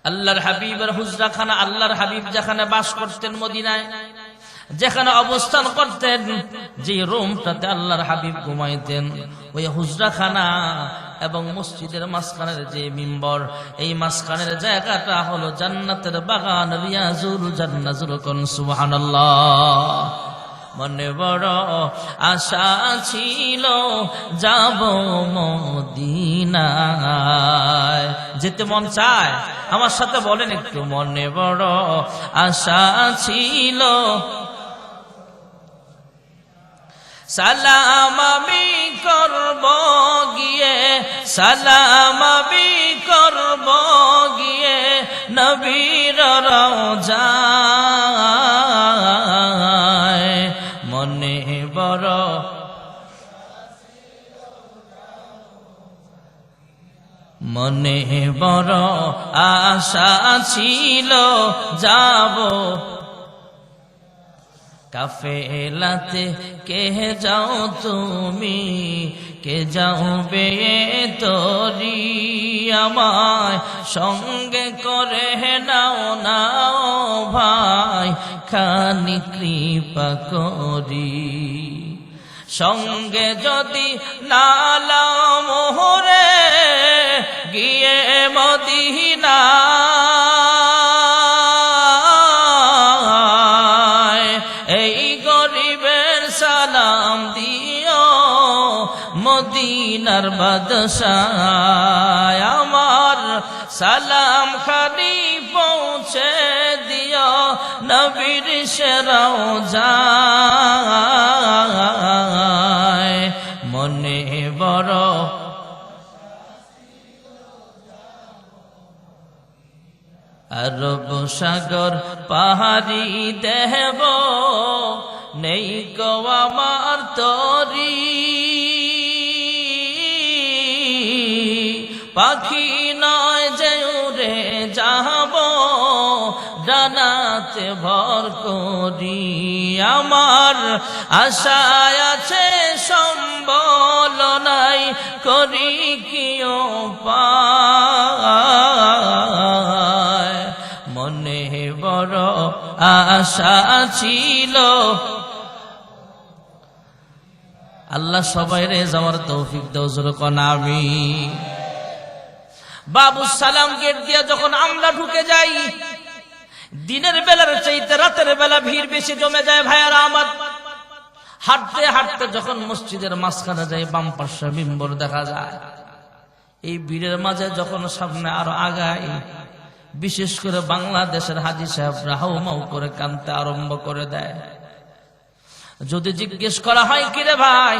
আল্লাহর হাবিবের হুজরাখানা, আল্লাহর হাবিব যেখানে বাস করতেন মদিনায়, যেখানে অবস্থান করতেন, যে রুমটাতে আল্লাহর হাবিব ঘুমাইতেন, ওই হুজরাখানা এবং মসজিদের মাঝখানের যে মিম্বর, এই মাঝখানের জায়গাটা হলো জান্নাতের বাগান, রিয়াজুল জান্নাহ। সুবহানাল্লাহ। মনে বড় আশা ছিল যাব মদিনায়, যেতে মন চায়। আমার সাথে বলেন একটু, মনে বড় আশা ছিল। সালাম আমি করব গিয়ে, সালাম আমি করব গিয়ে নবীর রওজায়। মনে বড় মনে বড় আশা ছিল যাব কাফেলাতে কে যাও তুমি, কে যাবে তোরি, আমায় সঙ্গে করে নাও নাও ভাই খানি কৃপা করি। সঙ্গে যদি নালাও মোহরে গিয়ে মদিনা, এই গরিবের সালাম দিও মদিনার বাদশাহ, আমার সালাম খানি পৌঁছে দিও নবীর রওজায়। মনে বড় আরব সাগর পাহাড়ি দেব, নেই গো আমার তরি, পাখি নয় যে উড়ে যাব ডানাতে ভর করি। আমার আশায় আছে সম্বল নাই, করি কি উপায়। মনে বড় আশা ছিল, আল্লাহ সবাইরে যাওয়ার তৌফিক দাও, জোরে কোন আমিন। বাবু সালাম গেট দিয়ে যখন আমরা ঢুকে যাই, দিনের বেলার চাইতে রাতের বেলা ভিড় বেশি জমে যায় ভাইয়ারা আমার। হাঁটতে হাঁটতে যখন মসজিদের মাঝখানে যাই, বাম পাশে মিম্বর দেখা যায়। এই ভিড়ের মাঝে যখন সামনে আরো আগাই, বিশেষ করে বাংলাদেশের হাজী সাহেবরা হাউমাউ করে কাঁদতে আরম্ভ করে দেয়। যদি জিজ্ঞেস করা হয় কিরে ভাই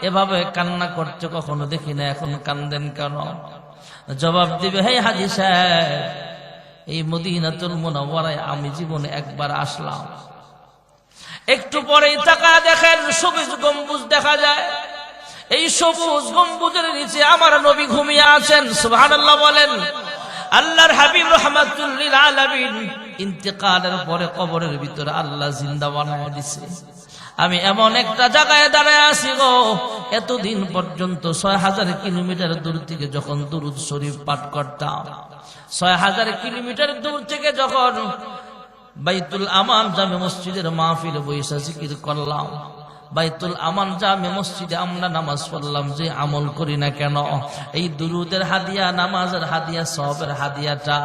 এভাবে কান্না করতে কখনো দেখি না, এখন কান্দেন কেন? জবাব দিবে, হে হাজী সাহেব, এই মদিনাতুল মুনাওয়ারায় আমি জীবনে একবার আসলাম, একটু পরেই তাকায় দেখেন সবুজ গম্বুজ দেখা যায়। এই সবুজ গম্বুজের নিচে আমার নবী ঘুমিয়ে আছেন। সুবহানাল্লাহ বলেন। আল্লাহর হাবিব রাহমাতুল লিল আলামিন ইন্তেকালের পরে কবরের ভিতরে আল্লাহ জিন্দা বানায় দিছে। আমি এমন একটা জায়গায় দাঁড়ায় আছি গো, এতদিন পর্যন্ত ৬০০০ কিলোমিটার দূর থেকে যখন দুরূদ শরীফ পাঠ করতাম, ৬০০০ কিলোমিটার দূর থেকে যখন বাইতুল আমান জামে মসজিদের মাহফিলে বৈশা জিকির করলাম, বাইতুল আমান জামে মসজিদে আমরা নামাজ পড়লাম, যে আমল করি না কেন, এই দুরুদের হাদিয়া, নামাজের হাদিয়া, সওয়াবের হাদিয়াটা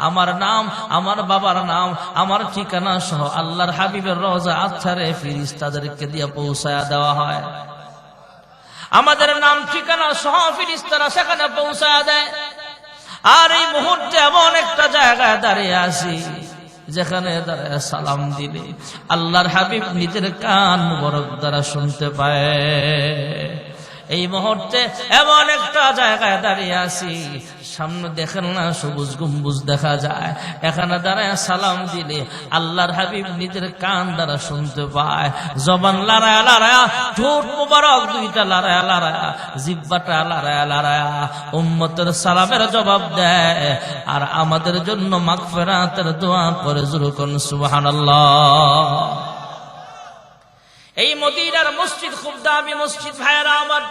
আমার নাম, আমার বাবার নাম, আমার ঠিকানা সহ আল্লাহর হাবিবের রওজা আছারে ফেরেশতাদেরকে দিয়ে পৌঁছায়া দেওয়া হয়। আমাদের নাম ঠিকানা সহ ফেরেশতারা সেখানে পৌঁছায়া দেয়। আর এই মুহূর্তে এমন একটা জায়গায় দাঁড়িয়ে আছি যেখানে দাঁড়ায় সালাম দিলে আল্লাহর হাবিব নিজের কান মুবারক দ্বারা শুনতে পায়। এই মুহূর্তে এমন একটা জায়গায় দাঁড়িয়ে আছি, সামনে দেখেন না সবুজ গম্বুজ দেখা যায়, এখানে দাঁড়ায় সালাম দিলে আল্লাহর হাবিব নিজের কান দ্বারা শুনতে পায়। জবান লড়ায়া লড়ায়া, ঠোঁট মুবারক দুইটা লড়ায়া লড়ায়া, জিহ্বাটা লড়ায়া লড়ায়া উম্মতের সালামের জবাব দেয়, আর আমাদের জন্য মাগফিরাতের দোয়া করে। জোরে কোন সুবহানাল্লাহ। এই মদিনার মসজিদ খুব দামি মসজিদ ভাইয়েরা আমার।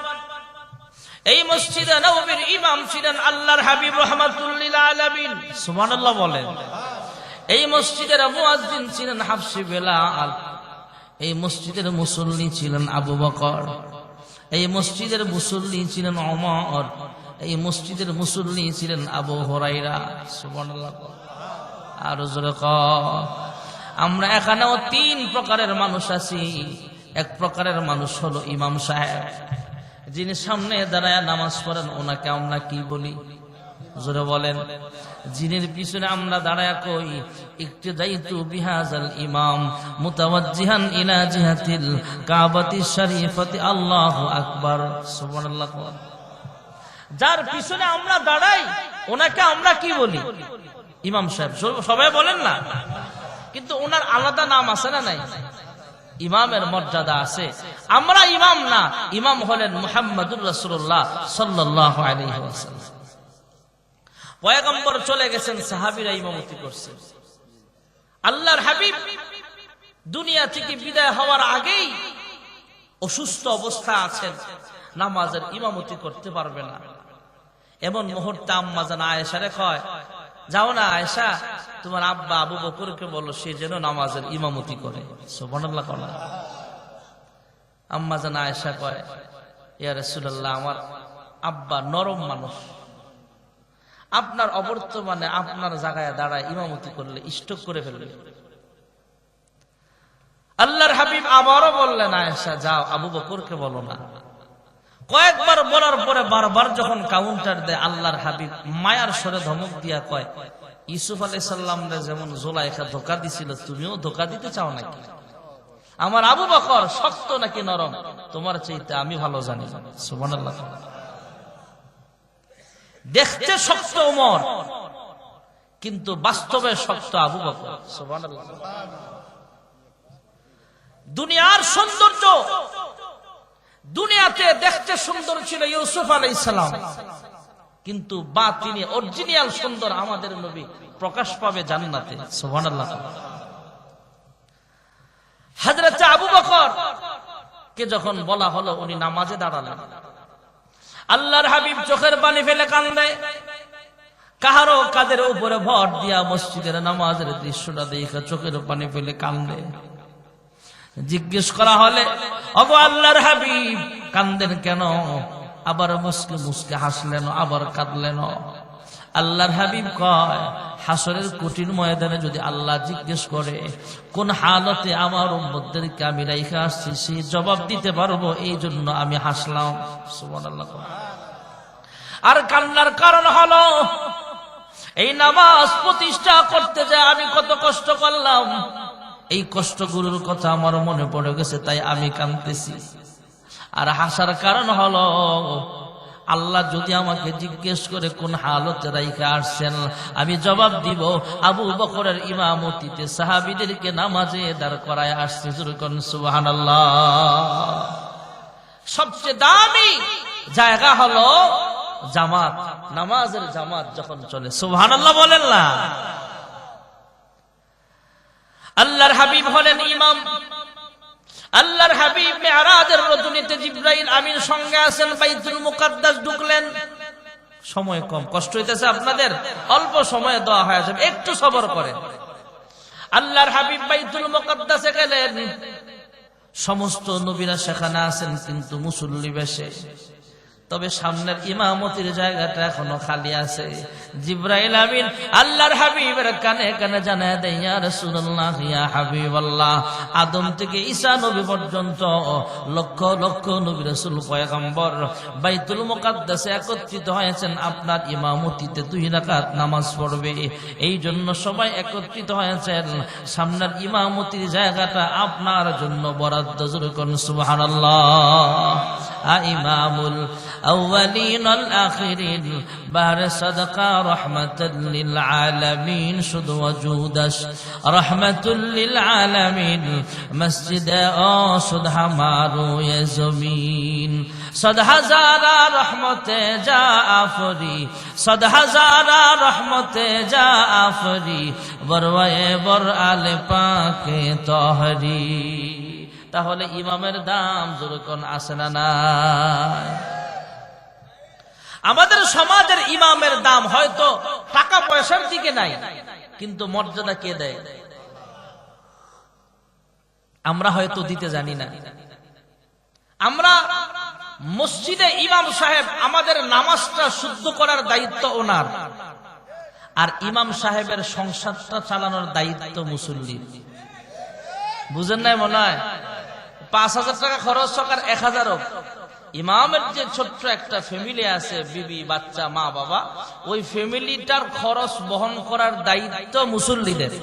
এই মসজিদে নববীর ইমাম ছিলেন আল্লাহর হাবিব রাহমাতুল লিল আলামিন। সুবহানাল্লাহ বলেন। এই মসজিদের মুয়াজ্জিন ছিলেন হাফসি বেলাল। এই মসজিদের মুসল্লি ছিলেন আবু বকর। এই মসজিদের মুসল্লি ছিলেন ওমর। এই মসজিদের মুসল্লি ছিলেন আবু হুরায়রা। সুবহানাল্লাহ। আর জোরে কর। আমরা এখানেও ৩ প্রকারের মানুষ আছি। এক প্রকারের মানুষ হলো ইমাম সাহেব, যিনি সামনে দাঁড়ায় নামাজ পড়েন, ওনাকে আমরা কি বলি? জোরে বলেন। যিনির পিছনে আমরা দাঁড়ায় কই ইক্তিদাইতু বিহাজাল ইমাম মুতাওয়াজ্জিহান ইলা জিহাতিল কাবাতি শরীফাতি আল্লাহু আকবার। সুবহানাল্লাহ। যার পিছনে আমরা দাঁড়াই ওনাকে আমরা কি বলি? ইমাম সাহেব। সবাই বলেন না, কিন্তু ওনার আলাদা নাম আছে না নাই? ইমামের মর্যাদা আছে। আমরা ইমাম না, ইমাম হলেন মুহাম্মদুর রাসূলুল্লাহ সাল্লাল্লাহু আলাইহি ওয়াসাল্লাম। পয়গম্বর চলে গেছেন, সাহাবীরা ইমামতি করছেন। আল্লাহর হাবিব দুনিয়া থেকে বিদায় হওয়ার আগেই অসুস্থ অবস্থা আছেন, নামাজের ইমামতি করতে পারবে না। এমন মুহূর্তে আম্মা জান আয়েশারে কয়, যাও না আয়েশা, তোমার আব্বা আবু বকরকে বলো সে যেন নামাজের ইমামতি করে। সুবহানাল্লাহ। আম্মা জান আয়েশা কয়, ইয়া রাসূলুল্লাহ, আমার আব্বা নরম মানুষ, আপনার অবর্তমানে আপনার জায়গায় দাঁড়ায় ইমামতি করলে স্ট্রোক করে ফেলবে। আল্লাহর হাবিব আবারও বললেন, আয়েশা যাও আবু বকরকে বলো না। কয়েকবার বলার পরে বারবার যখন কাউন্টার দেয়, আল্লাহর হাবিব মায়ার স্বরে ধমক দিয়া কয়, ইউসুফ আলাইহিস সালামরে যেমন জুলাইখা ধোঁকা দিছিল, তুমিও ধোঁকা দিতে চাও নাকি? আমার আবু বকর শক্ত নাকি নরম তোমার চাইতে আমি ভালো জানি। সুবহানাল্লাহ। দেখতে শক্ত ওমর, কিন্তু বাস্তবে শক্ত আবু বকর। সুবহানাল্লাহ। দুনিয়ার সৌন্দর্য, দুনিয়াতে দেখতে সুন্দর ছিল ইউসুফ আলাইহিস সালাম, কিন্তু বাতিনে অরিজিনাল সুন্দর আমাদের নবী প্রকাশ পাবে জান্নাতে। সুবহানাল্লাহ। হযরত আবু বকর কে যখন বলা হলো উনি নামাজে দাঁড়ালেন, আল্লাহর হাবিব চোখের পানি ফেলে কান্দে। কাহারো কাদের উপরে ভর দিয়া মসজিদের নামাজের দৃশ্যটা দেখে চোখের পানি ফেলে কান্দে। জিজ্ঞেস করা হলে, ওগো আল্লাহর হাবিব কান্দেন কেন? আবার মুস্কে মুস্কে হাসলেন, আবার কাঁদলেন। আল্লাহর হাবিব কয়, হাসরের কঠিন ময়দানে যদি আল্লাহ জিজ্ঞেস করে কোন হালতে আমার উম্মতদেরকে আমি রাইখা আসছি, সেই জবাব দিতে পারবো, এই জন্য আমি হাসলাম। সুবহানাল্লাহ। আর কান্নার কারণ হলো, এই নামাজ প্রতিষ্ঠা করতে যায় আমি কত কষ্ট করলাম, এই কষ্টগুলোর কথা আমার মনে পড়ে গেছে, তাই আমি কাঁদতেছি। আর হাসার কারণ হলো, আল্লাহ যদি আমাকে জিজ্ঞেস করে কোন হালতে রাইখা আসছেন, আমি জবাব দিব আবু বকরের ইমামতিতে সাহাবীদেরকে নামাজে দাঁড় করায় আসছে। সুবহানাল্লাহ। সবচেয়ে দামি জায়গা হলো জামাত, নামাজের জামাত যখন চলে। সুবহানাল্লাহ বলেন না? আল্লাহর হাবিব হলেন ইমাম। আল্লাহর হাবিব মিরাজের রজনীতে জিবরাইল আমিন সঙ্গে আছেন, বাইতুল মুকাদ্দাস ঢুকলেন। সময় কম, কষ্ট হইতেছে আপনাদের, অল্প সময়ে দোয়া হয়ে যাবে, একটু সবর করেন। আল্লাহর হাবিব বাইতুল মুকাদ্দাসে গেলেন। সমস্ত নবীরা সেখানে আছেন, কিন্তু মুসল্লি বেশে। তবে সামনের ইমামতির জায়গাটা এখনো খালি আছে। জিবরাইল আমিন আল্লাহর হাবিবের কানে কানে জানায় দেয়, ইয়া রাসূলুল্লাহ, ইয়া হাবিবাল্লাহ, আদম থেকে ঈসা নবী পর্যন্ত লক্ষ লক্ষ নবী রাসূল পয়গম্বর বাইতুল মুকাদ্দাসে একত্রিত হয়েছেন, আপনার ইমামতিতে 2 রাকাত নামাজ পড়বে। এই জন্য সবাই একত্রিত হয়েছেন, সামনের ইমামতির জায়গাটা আপনার জন্য বরাদ্দ। জোরে করুন সুবহানাল্লাহ। ইমামুল আউয়ালিন আল আখিরিন বাহর সাদাকা রাহমাতুল লিল আলামিন, শুধু ওজুদাস রাহমাতুল লিল আলামিন, মসজিদে ও শুধু হামারো এ জমিন, সদ হাজারা রহমতে যা আফরি, সদ হাজারা রহমতে যা আফরি, বরওয়ে বর আলে পাকে তহরি। তাহলে ইমামের দাম যেরকম আছে না নাই? আমাদের সমাজের ইমামের দাম হয়তো টাকা পয়সার দিকে নাই, কিন্তু মর্যাদা কে দেয় আমরা হয়তো দিতে জানি না। আমরা মসজিদে ইমাম সাহেব, আমাদের নামাজটা শুদ্ধ করার দায়িত্ব ওনার, আর ইমাম সাহেবের সংসারটা চালানোর দায়িত্ব মুসল্লির। বুঝেন নাই মনে হয়? 5,000 টাকা খরচ হোক আর 1,000 হোক, ইমামের যে ছোট্ট একটা ফ্যামিলি আছে, বিবি বাচ্চা মা বাবা, ওই ফ্যামিলিটার খরচ বহন করার দায়িত্ব মুসল্লিদের,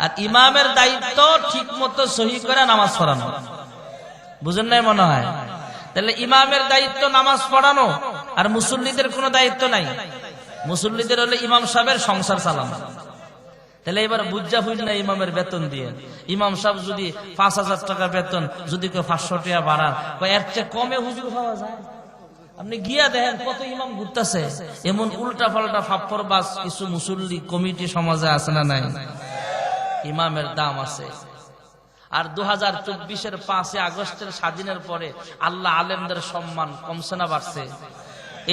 আর ইমামের দায়িত্ব ঠিক মতো সহি করে নামাজ পড়ানো। বুঝেন নাই মনে হয়? তাহলে ইমামের দায়িত্ব নামাজ পড়ানো, আর মুসল্লিদের কোনো দায়িত্ব নাই। মুসল্লিদের হলে ইমাম সাহেবের সংসার চালানো। তাহলে এবার বুঝা হইল না ইমামের বেতন দিয়ে। ইমাম সাহেব যদি 5,000 টাকা বেতন, যদি কেউ 500 টাকা বাড়ান, এর চেয়ে কমে হুজুর হওয়া যায়? আপনি গিয়া দেখেন কত ইমাম ঘুরতেছে। এমন উল্টা পাল্টা ফাপ্পর বাস কিছু মুসল্লি কমিটি সমাজে আছে না নাই? ইমামের দাম আছে। আর 2024-এর 5 আগস্টের স্বাধীনের পরে আল্লাহ আলেমদের সম্মান কমছে না বাড়ছে?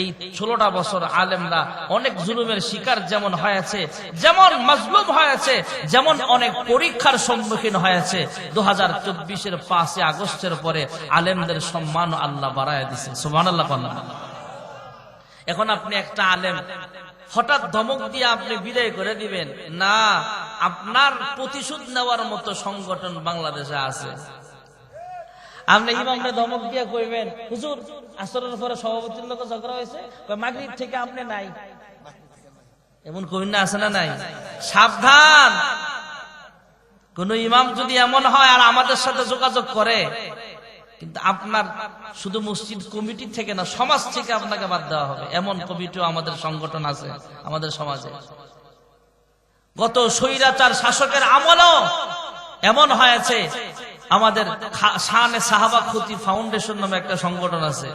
এই 16টা বছর আলেমরা অনেক জুলুমের শিকার যেমন হয়েছে, যেমন মাজলুম হয়েছে, যেমন অনেক পরীক্ষার সম্মুখীন হয়েছে, 2024-এর 5 আগস্টের পরে আলেমদের সম্মান আল্লাহ বাড়ায় দিয়েছে। সুবহানাল্লাহ। এখন আপনি একটা আলেম হঠাৎ ধমক দিয়ে আপনি বিদায় করে দিবেন না, আপনার প্রতিশোধ নেওয়ার মতো সংগঠন বাংলাদেশে আছে। আপনি ইমামরে ধমক দিয়ে কইবেন, হুজুর আসরের পরে সভাপতির লোক ঝগড়া হয়েছে, মাগরিব থেকে আপনি নাই, এমন কইন না, আছে না নাই? সাবধান, কোন ইমাম যদি এমন হয় আর আমাদের সাথে যোগাযোগ করে, কিন্তু আপনার শুধু মসজিদ কমিটি থেকে না, সমাজ থেকে আপনাকে বাদ দেওয়া হবে। এমন কমিটিও আমাদের সংগঠন আছে আমাদের সমাজে। গত স্বৈরাচার শাসকের আমলও এমন হয়েছে, আমাদের শানে সাহাবা খুতি ফাউন্ডেশন নামে একটা সংগঠন আছে,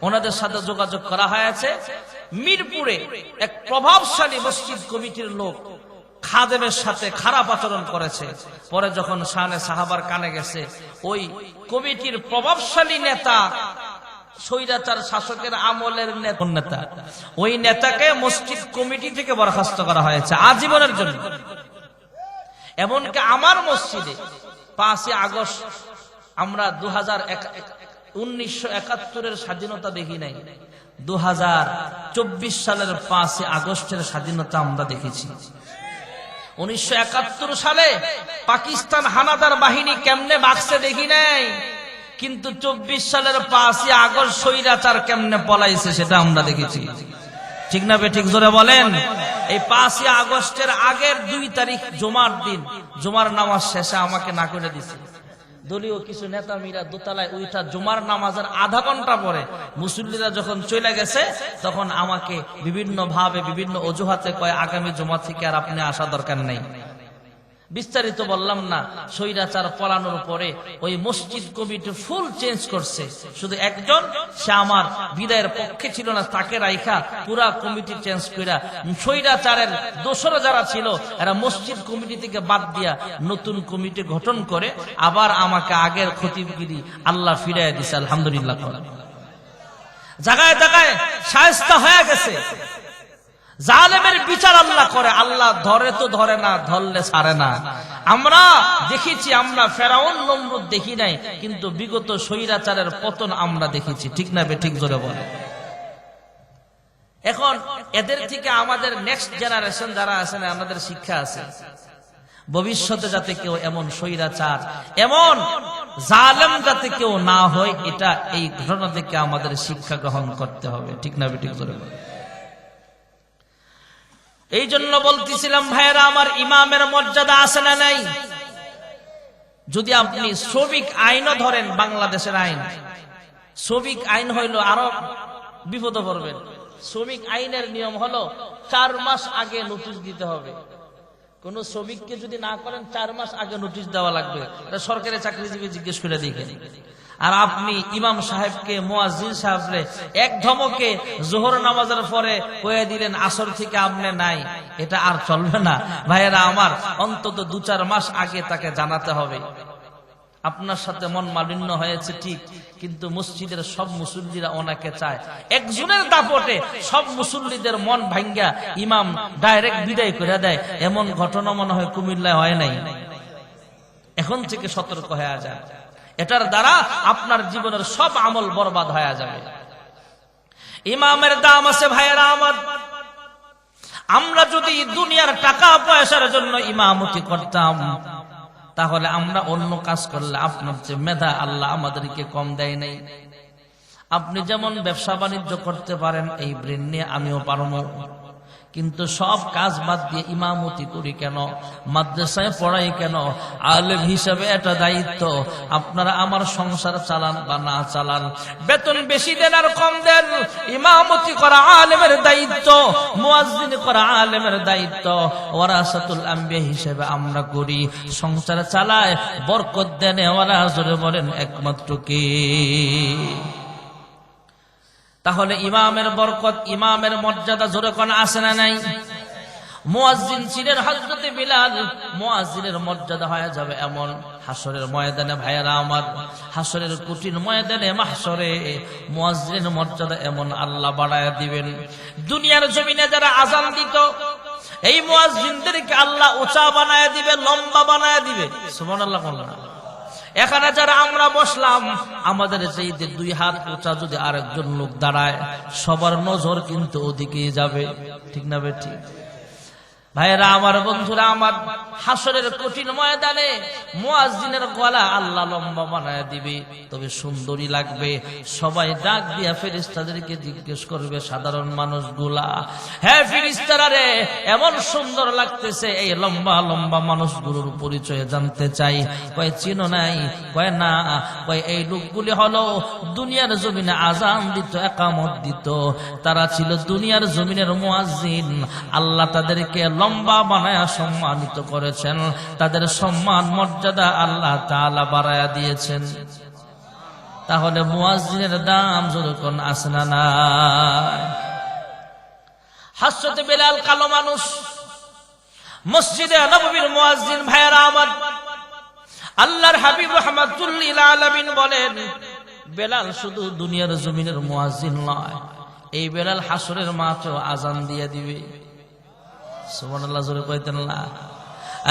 ওনাদের সাথে যোগাযোগ করা হয়েছে। মিরপুরে এক প্রভাবশালী মসজিদ কমিটির লোক খাদেমের সাথে খারাপ আচরণ করেছে, পরে যখন শানে সাহাবার কানে গেছে, ওই কমিটির প্রভাবশালী নেতা, স্বৈরাচার শাসকের আমলের নেতা, ওই নেতাকে মসজিদ কমিটি থেকে বরখাস্ত করা হয়েছে আজীবনের জন্য। এমনকি আমার মসজিদে 5 আগস্ট আমরা 1971-এর স্বাধীনতা দেখি নাই, 2024 সালের 5 আগস্টের স্বাধীনতা আমরা দেখেছি। 1971 সালে পাকিস্তান হানাদার বাহিনী কেমনে বাগছে দেখি নাই, কিন্তু 24 সালের 5 আগস্ট স্বৈরাচার কেমনে পলাইছে সেটা আমরা দেখেছি। ঠিক না বেঠিক? জোরে বলেন। এই 5 আগস্টের আগের 2 তারিখ জুমার দিন, জুমার নামাজ শেষে আমাকে না করে দিছে দলীয় কিছু নেতা মিরা দোতলায় উঠা জুমার নামাজের আধা ঘন্টা পরে মুসল্লিরা যখন চলে গেছে, তখন আমাকে বিভিন্ন ভাবে বিভিন্ন অজুহাতে কয়, আগামী জুমা থেকে আর আপনি আসা দরকার নেই। বিস্তারিত বললাম না। স্বৈরাচার পলানোর পরে ওই মসজিদ কমিটি ফুল চেঞ্জ করছে, শুধু একজন, সে আমার বিদায়ের পক্ষে ছিল না, তাকে রাইখা পুরা কমিটি চেঞ্জ কইরা স্বৈরাচারের দোসর যারা ছিল এরা মসজিদ কমিটি থেকে বাদ দিয়া নতুন কমিটি গঠন করে আবার আমাকে আগের খতিবগিরি আল্লাহ ফিরাইয়া দিছে। আলহামদুলিল্লাহ। জায়গায় জায়গায় শায়েস্তা হয়ে গেছে। জালেমের বিচার আল্লাহ করে, আল্লাহ ধরে তো ধরে না, ধরলে ছাড়ে না। আমরা দেখেছি, আমরা ফেরাউন নমরুদ দেখি নাই, কিন্তু বিগত স্বৈরাচারের পতন আমরা দেখেছি। ঠিক না বেঠিক? জোরে বলে। এখন এদের থেকে আমাদের নেক্সট জেনারেশন যারা আছেন, আমাদের শিক্ষা আছে, ভবিষ্যতে যাতে কেউ এমন স্বৈরাচার, এমন জালেম যাতে কেউ না হয়, এটা এই ঘটনা থেকে আমাদের শিক্ষা গ্রহণ করতে হবে। ঠিক না বেঠিক? জোরে বলে। এই জন্য বলতেছিলাম ভাইয়েরা আমার, ইমামের মর্যাদা আছে না নাই? যদি আপনি শ্রমিক আইনও ধরেন, বাংলাদেশের আইন, শ্রমিক আইন হইল আরো বিপদে পড়বেন। শ্রমিক আইনের নিয়ম হলো 4 মাস আগে নোটিশ দিতে হবে। কোন শ্রমিককে যদি না করেন 4 মাস আগে নোটিশ দেওয়া লাগবে। এটা সরকারি চাকরিজীবী জিজ্ঞেস করে দেখেন। আর আপনি ইমাম সাহেবকে, মুয়াজ্জিন সাহেবরে এক ধমকে জোহর নামাজের পরে কয়ে দিলেন আসর থেকে আপনি নাই, এটা আর চলবে না ভাইয়েরা আমার। অন্তত 2-4 মাস আগে তাকে জানাতে হবে, আপনার সাথে মন মালিন্য হয়েছে ঠিক, কিন্তু মসজিদের সব মুসল্লিরা ওনাকে চায়। একজনের দাপটে সব মুসল্লিদের মন ভাঙ্গা ইমাম ডাইরেক্ট বিদায় করে দেয়, এমন ঘটনা মনে হয় কুমিল্লায় হয় নাই। এখন থেকে সতর্ক হয়ে যায়, এটার দ্বারা আপনার জীবনের সব আমল বরবাদ হয়ে যাবে। ইমামের দাম আছে ভাইয়েরা আমার। আমরা যদি দুনিয়ার টাকা পয়সার জন্য ইমামতি করতাম, তাহলে আমরা অন্য কাজ করলে আপনার যে মেধা আল্লাহ আমাদেরকে কম দেয় নাই। আপনি যেমন ব্যবসা বাণিজ্য করতে পারেন, এই ব্রেন নিয়ে আমিও পারবো, কিন্তু সব কাজ বাদ দিয়ে ইমামতি করি কেন, মাদ্রাসায় পড়াই কেন? আলেম হিসাবে এটা দায়িত্ব। আপনারা আমার সংসার চালান বা না চালান, বেতন বেশি দেন আর কম দেন, ইমামতি করা আলেমের দায়িত্ব, মুয়াজ্জিন করা আলেমের দায়িত্ব। ওয়ারাসাতুল আম্বিয়া হিসেবে আমরা করি, সংসার চালায়, বরকত দেন ওয়ালা। জোরে বলেন একমাত্র কে? তাহলে ইমামের বরকত, ইমামের মর্যাদা জোরে কোন আছে না নাই? মুয়াজ্জিন ছিলেন হযরত বিলাল। মুয়াজ্জিনের মর্যাদা হয়ে যাবে এমন, হাসরের ময়দানে ভাইয়েরা আমার, হাসরের কঠিন ময়দানে মাহশরে মুয়াজ্জিনের মর্যাদা এমন আল্লাহ বাড়ায়া দিবেন। দুনিয়ার জমিনে যারা আযান দিত এই মুয়াজ্জিনদেরকে আল্লাহ উঁচা বানায়া দিবে, লম্বা বানায়া দিবে। সুবহানাল্লাহ। এখানে যারা আমরা বসলাম, আমাদের চাইতে 2 হাত উঁচা যদি আরেকজন লোক দাঁড়ায়, সবার নজর কিন্তু ওদিকেই যাবে। ঠিক না বে ঠিক? ভাইরা আমার, বন্ধুরা আমার, হাসরের কঠিন ময়দানে মুয়াজ্জিনের গলা আল্লাহ লম্বা বানায় দিবে, তবে সুন্দরী লাগবে। সবাই ডাক দিয়া ফেরেশতাদেরকে জিজ্ঞেস করবে, সাধারণ মানুষগুলা, হ্যাঁ ফেরেশতারা রে, এমন সুন্দর লাগতেছে, এই লম্বা লম্বা মানুষগুলোর পরিচয় জানতে চাই। কয় চিনো নাই? কয় না। কয় এই লোকগুলি হলো দুনিয়ার জমিনে আযান দিত, ইকামত দিত, তারা ছিল দুনিয়ার জমিনের মুয়াজ্জিন। আল্লাহ তাদেরকে লম্বা বানায় সম্মানিত করেছেন, তাদের সম্মান মর্যাদা আল্লাহ তাআলা বাড়ায়া দিয়েছেন। তাহলে মুয়াজ্জিনের দাম যখন আছে না নাই? হযরত বিলাল কালো মানুষ, মসজিদে নববীর মুয়াজ্জিন। ভাইয়েরা আমার, আল্লাহর হাবিব রাহমাতুল লিল আলামিন বলেন, বেলাল শুধু দুনিয়ার জমিনের মুয়াজ্জিন নয়, এই বেলাল হাসরের মাঠেও আযান দিয়ে দিবে। সুবহানাল্লাহ, জোরে কইতেন না?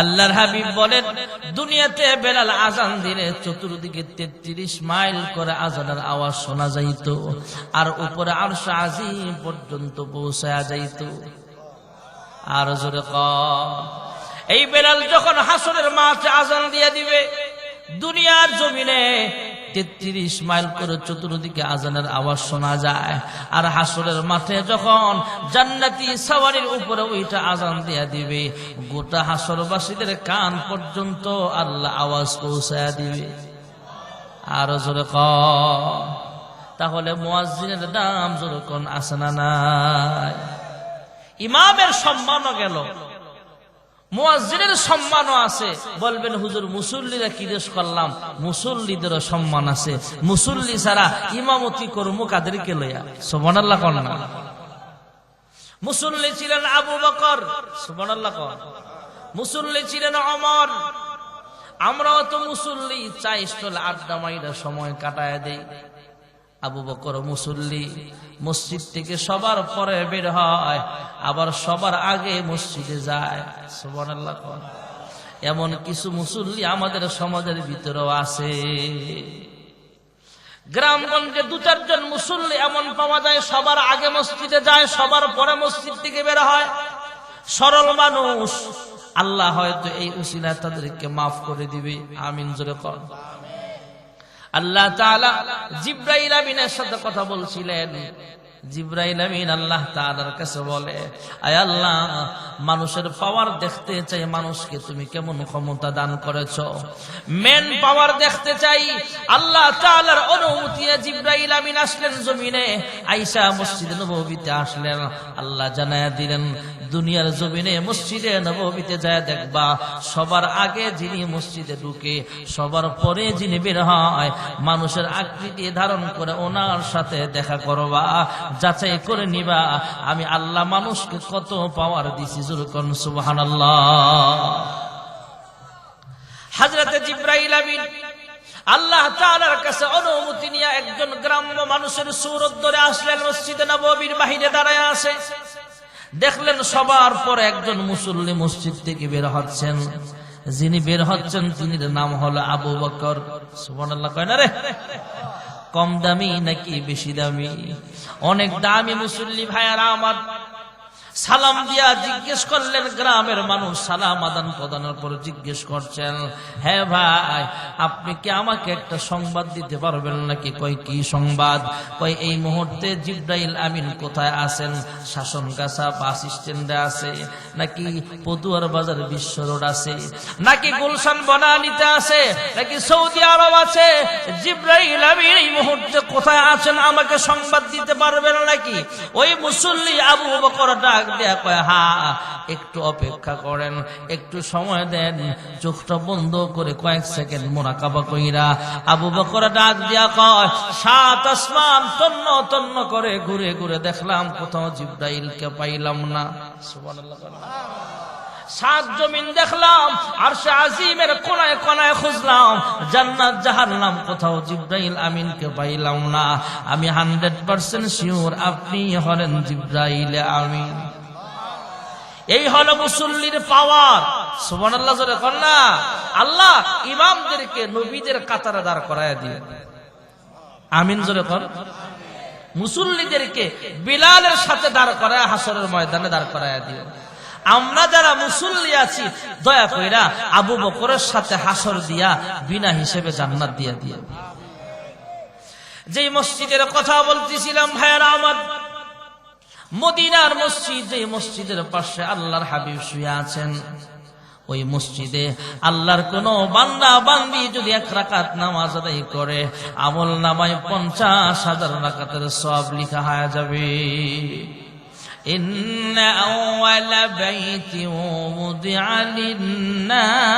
আল্লাহর হাবিব বলেন, দুনিয়াতে বেলাল আযান দিলে চতুর্দিকে 33 মাইল করে আযানের আওয়াজ শোনা যাইত, আর উপরে আরশ আজিম পর্যন্ত পৌঁছায়া যাইত। আর জোরে কর, এই বেলাল যখন হাসরের মাঠে আযান দিয়ে দিবে, দুনিয়ার জমিনে 33 মাইল করে চতুর্দিকে আযানের আওয়াজ শোনা যায়। আর হাসরের মাঠে যখন জান্নাতি সাওয়ারির উপরে ওইটা আযান দিয়ে দিবে, গোটা হাসরবাসীদের কান পর্যন্ত আল্লাহ আওয়াজ পৌঁছায়া দিবে। আর জোরে কর, তাহলে মুয়াজ্জিনের দাম জোরে কোন আছে না নাই? ইমামের সম্মানও গেল, মুয়াজ্জিনের সম্মানও আছে। বলবেন হুজুর মুসল্লিরা কি দোষ করলাম? মুসল্লিদেরও সম্মান আছে। মুসল্লি ছাড়া ইমামতি করবো কাদেরকে লইয়া? সুবহানাল্লাহ কোন না? মুসল্লি ছিলেন আবু বকর, সুবহানাল্লাহ কোন? মুসল্লি ছিলেন ওমর। আমরাও তো মুসল্লি, চাই স্টলে আড্ডা মাইরা সময় কাটায় দেই। আবু বকর মুসল্লি, মসজিদ থেকে সবার পরে বের হয়, আবার সবার আগে মসজিদে যায়। সুবহানাল্লাহ। এমন কিছু মুসল্লি আমাদের সমাজের ভিতরেও আছে। গ্রামগঞ্জে 2-4 জন মুসল্লি এমন পাওয়া যায়, সবার আগে মসজিদে যায়, সবার পরে মসজিদ থেকে বের হয়। সরল মানুষ, আল্লাহ হয়তো এই উসিলায় তাদেরকে মাফ করে দিবে। আমিন, জোরে কর। আল্লাহ তাআলা জিবরাইল আমিনের সাথে কথা বলছিলেন। জিবরাইল আমিন আল্লাহ তাআলার কাছে বলে, আয় আল্লাহ, মানুষের পাওয়ার দেখতে চাই, মানুষকে তুমি কেমন ক্ষমতা দান করেছো, মেন পাওয়ার দেখতে চাই। আল্লাহ তাআলার অনুমতি জিবরাইল আমিন আসলেন জমিনে, আয়েশা মসজিদে নববীতে আসলেন। আল্লাহ জানায়া দিলেন, দুনিয়ার জমিনে মসজিদে নববীতে যায় দেখবা, সবার আগে যিনি মসজিদে ঢুকে, সবার পরে যিনি বের হয়, মানুষের আকৃতি ধারণ করে ওনার সাথে দেখা করবা, যাচাই করে নিবা আমি আল্লাহ মানুষকে কত পাওয়ার দিছি। যুরকন সুবহানাল্লাহ। হযরত জিবরাইল আমিন আল্লাহ তাআলার কাছে অনুমতি নিয়ে একজন গ্রাম্য মানুষের সুরত ধরে আসলেন, মসজিদে নববীর বাহিরে দাঁড়ায় আছে। দেখলেন সবার পরে একজন মুসল্লি মসজিদ থেকে বের হচ্ছেন। যিনি বের হচ্ছেন তিনির নাম হলো আবু বকর। সুবহানাল্লাহ কয় না রে? কম দামি নাকি বেশি দামি? অনেক দামি মুসল্লি। ভাইয়ারা আমার, সালাম দিয়া জিজ্ঞেস করলেন, গ্রামের মানুষ সালাম আদান প্রদানের পর জিজ্ঞেস করছেন, হ্যাঁ ভাই, আপনি কি আমাকে একটা সংবাদ দিতে পারবেন নাকি? কই কি সংবাদ? কই এই মুহূর্তে জিবরাইল আমিন কোথায় আছেন? শাসনগাছা বাস স্ট্যান্ডে আছে, নাকি পদুয়ার বাজার বিশ্ব রোড আছে, নাকি গুলশান বনানীতে আছে, নাকি সৌদি আরব আছে? জিবরাইল আমিন এই মুহূর্তে কোথায় আছেন আমাকে সংবাদ দিতে পারবেন নাকি? ওই মুসল্লি আবু বকর ডাক ডাক দিয়া কয়, হা একটু অপেক্ষা করেন, একটু সময় দেন। চোখটা বন্ধ করে কয়েক সেকেন্ড মুরাকাবা কইরা আবু বকর ডাক দিয়া কয়, 7 আসমান তন্ন তন্ন করে ঘুরে ঘুরে দেখলাম, কোথাও জিবরাইলকে পাইলাম না। সুবহানাল্লাহ। 7 জমিন দেখলাম, আরশে আজিমের কোনায় কোনায় খুঁজলাম, জান্নাত জাহান্নাম, কোথাও জিবরাইল আমিনকে পাইলাম না। আমি 100% শিওর আপনি হলেন জিবরাইল আমিন। এই হলো মুসল্লির পাওয়ার। সুবহানাল্লাহ জোরে কর না। আল্লাহ ইমামদেরকে নবীদের কাতারে দাঁড় করায় দিয়ে, আমিন জোরে কর। মুসল্লিদেরকে বিলালের সাথে দাঁড় করায় হাসরের ময়দানে দাঁড় করায় দিয়ে। আমরা যারা মুসল্লি আছি, দয়া কইরা আবু বকরের সাথে হাসর দিয়া বিনা হিসেবে জান্নাত দিয়া দিয়ে। যেই মসজিদের কথা বলতেছিলাম ভাইয়েরা আমার, মদিনার মসজিদ, যে মসজিদের পাশে আল্লাহর হাবিব শুয়ে আছেন, ওই মসজিদে আল্লাহর কোন বান্দা বান্দি যদি 1 রাকাত নামাজ আদায় করে, আমল নামায় 50,000 রাকাতের সওয়াব লেখা হয়ে যাবে। إن أول بيت وضع للناس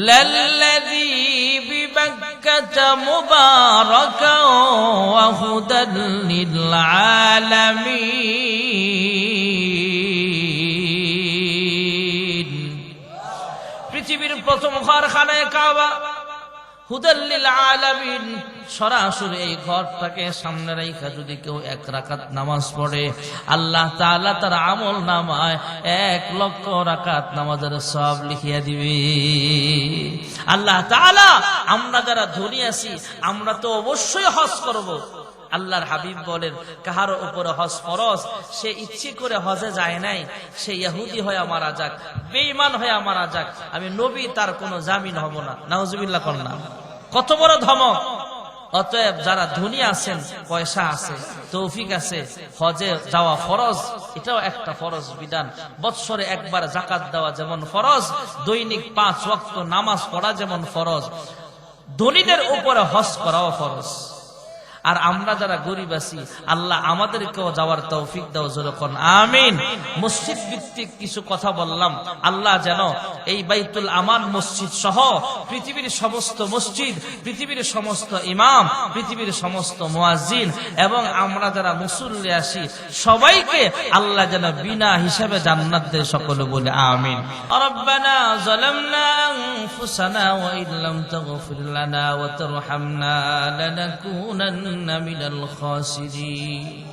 للذي ببكة مباركا وهدى للعالمين। পৃথিবীর প্রথম ঘর খানায়ে কাবা, হুদাল লিল আলামিন। সরাসরি এই ঘরটাকে সামনে রাইখা যদি কেউ 1 রাকাত নামাজ পড়ে, আল্লাহ তাআলা তার আমল নামায় 1,00,000 রাকাত নামাজের সওয়াব লিখিয়ে দিবে। আল্লাহ তাআলা, আমরা যারা ধনী আছি আমরা তো অবশ্যই হজ করব। আল্লাহর হাবিব বলেন, কাহার উপরে হজ ফরজ, সে ইচ্ছে করে হজে যায় নাই, সে ইহুদি হয়ে মারা যাক, বেঈমান হয়ে মারা যাক, আমি নবী তার কোনো জামিন হব না। নাউজুবিল্লাহ করনা। কত বড় ধমক! অতএব যারা ধনী আছেন, পয়সা আছে, তৌফিক আছে, হজে যাওয়া ফরজ, এটাও একটা ফরজ বিধান। বৎসরে একবার যাকাত দেওয়া যেমন ফরজ, দৈনিক 5 ওয়াক্ত নামাজ পড়া যেমন ফরজ, ধনীদের উপরে হজ করাও ফরজ। আর আমরা যারা গরিব আছি, আল্লাহ আমাদেরকেও যাওয়ার তৌফিক দাও, জোরে কোন আমিন। মসজিদ ভিত্তিক কিছু কথা বললাম, আল্লাহ যেন এই বাইতুল আমান মসজিদ সহ পৃথিবীর সমস্ত মসজিদ, পৃথিবীর সমস্ত ইমাম, পৃথিবীর সমস্ত মুয়াজ্জিন এবং আমরা যারা মুসল্লি আছি সবাইকে আল্লাহ যেন বিনা হিসাবে জান্নাত দেয়, সকলে বলে আমিন। রব্বানা যালামনা আনফুসানা ওয়া ইল্লাম তাগফির লানা ওয়া তারহামনা লানাকুনান্না মিনাল খাসিরিন।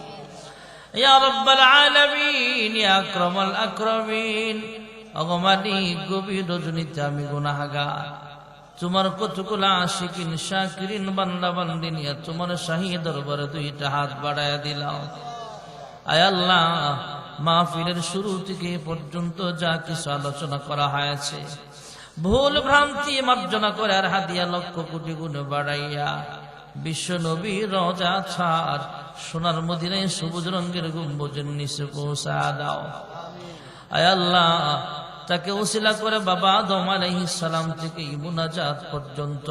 ইয়া রাব্বাল আলামিন, ইয়া আকরামাল আকরামিন। ওগো মালিক, গভীর রজনীতে আমি গুনাহগার, তোমার কতগুলো আশিকিন শাকিরিন বান্দা বান্দি নিয়ে তোমার শাহী দরবারে 2টা হাত বাড়ায়া দিলাম। আয় আল্লাহ, মাহফিলের শুরু থেকে পর্যন্ত যা কিছু আলোচনা করা হয়েছে, ভুল ভ্রান্তি মার্জনা করে আর হাদিয়া 1,00,000 কোটি গুণে বাড়াইয়া বিশ্ব নবী রওজা ছাড় সোনার মদিনায় সবুজ রঙের গম্বুজের নিচে পৌঁছা দাও। আয় আল্লাহ, তাকে উসিলা করে বাবা আদম আলাইহিস সালাম থেকে মুনাজাত পর্যন্ত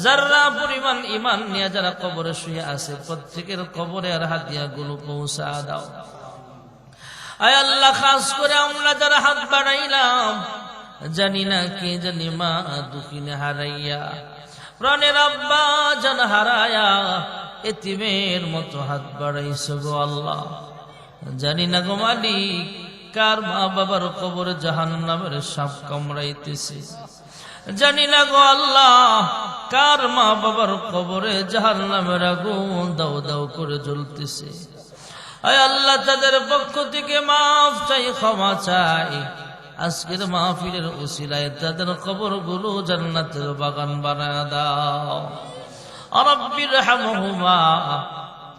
যারা পরিমাণ ঈমান নিয়ে যারা কবরে শুয়ে আছে, প্রত্যেকের কবরে আর হাদিয়াগুলো পৌঁছা দাও। আয় আল্লাহ, খাস করে আমরা যারা হাত বাড়াইলাম, জানি না কে জানি মা দুঃখিনে হারাইয়া, প্রাণের আব্বা জান হারায়া এতিমের মতো হাত বাড়াইছো গো আল্লাহ। জানি না গো মালিক, কার মা বাবার কবরে জাহান্নামের সাপ কামড়াইতেছে। জানি না গো আল্লাহ, কার মা বাবার কবরে জাহান্নামের আগুন দাও দাও করে জ্বলতেছে। আয় আল্লাহ, তাদের পক্ষ থেকে মাফ চাই, ক্ষমা চাই। আজকের মাহফিলের উসিলায় তাদের কবরগুলো জান্নাতের বাগান বানায় দাও। রব্বিরহামহুমা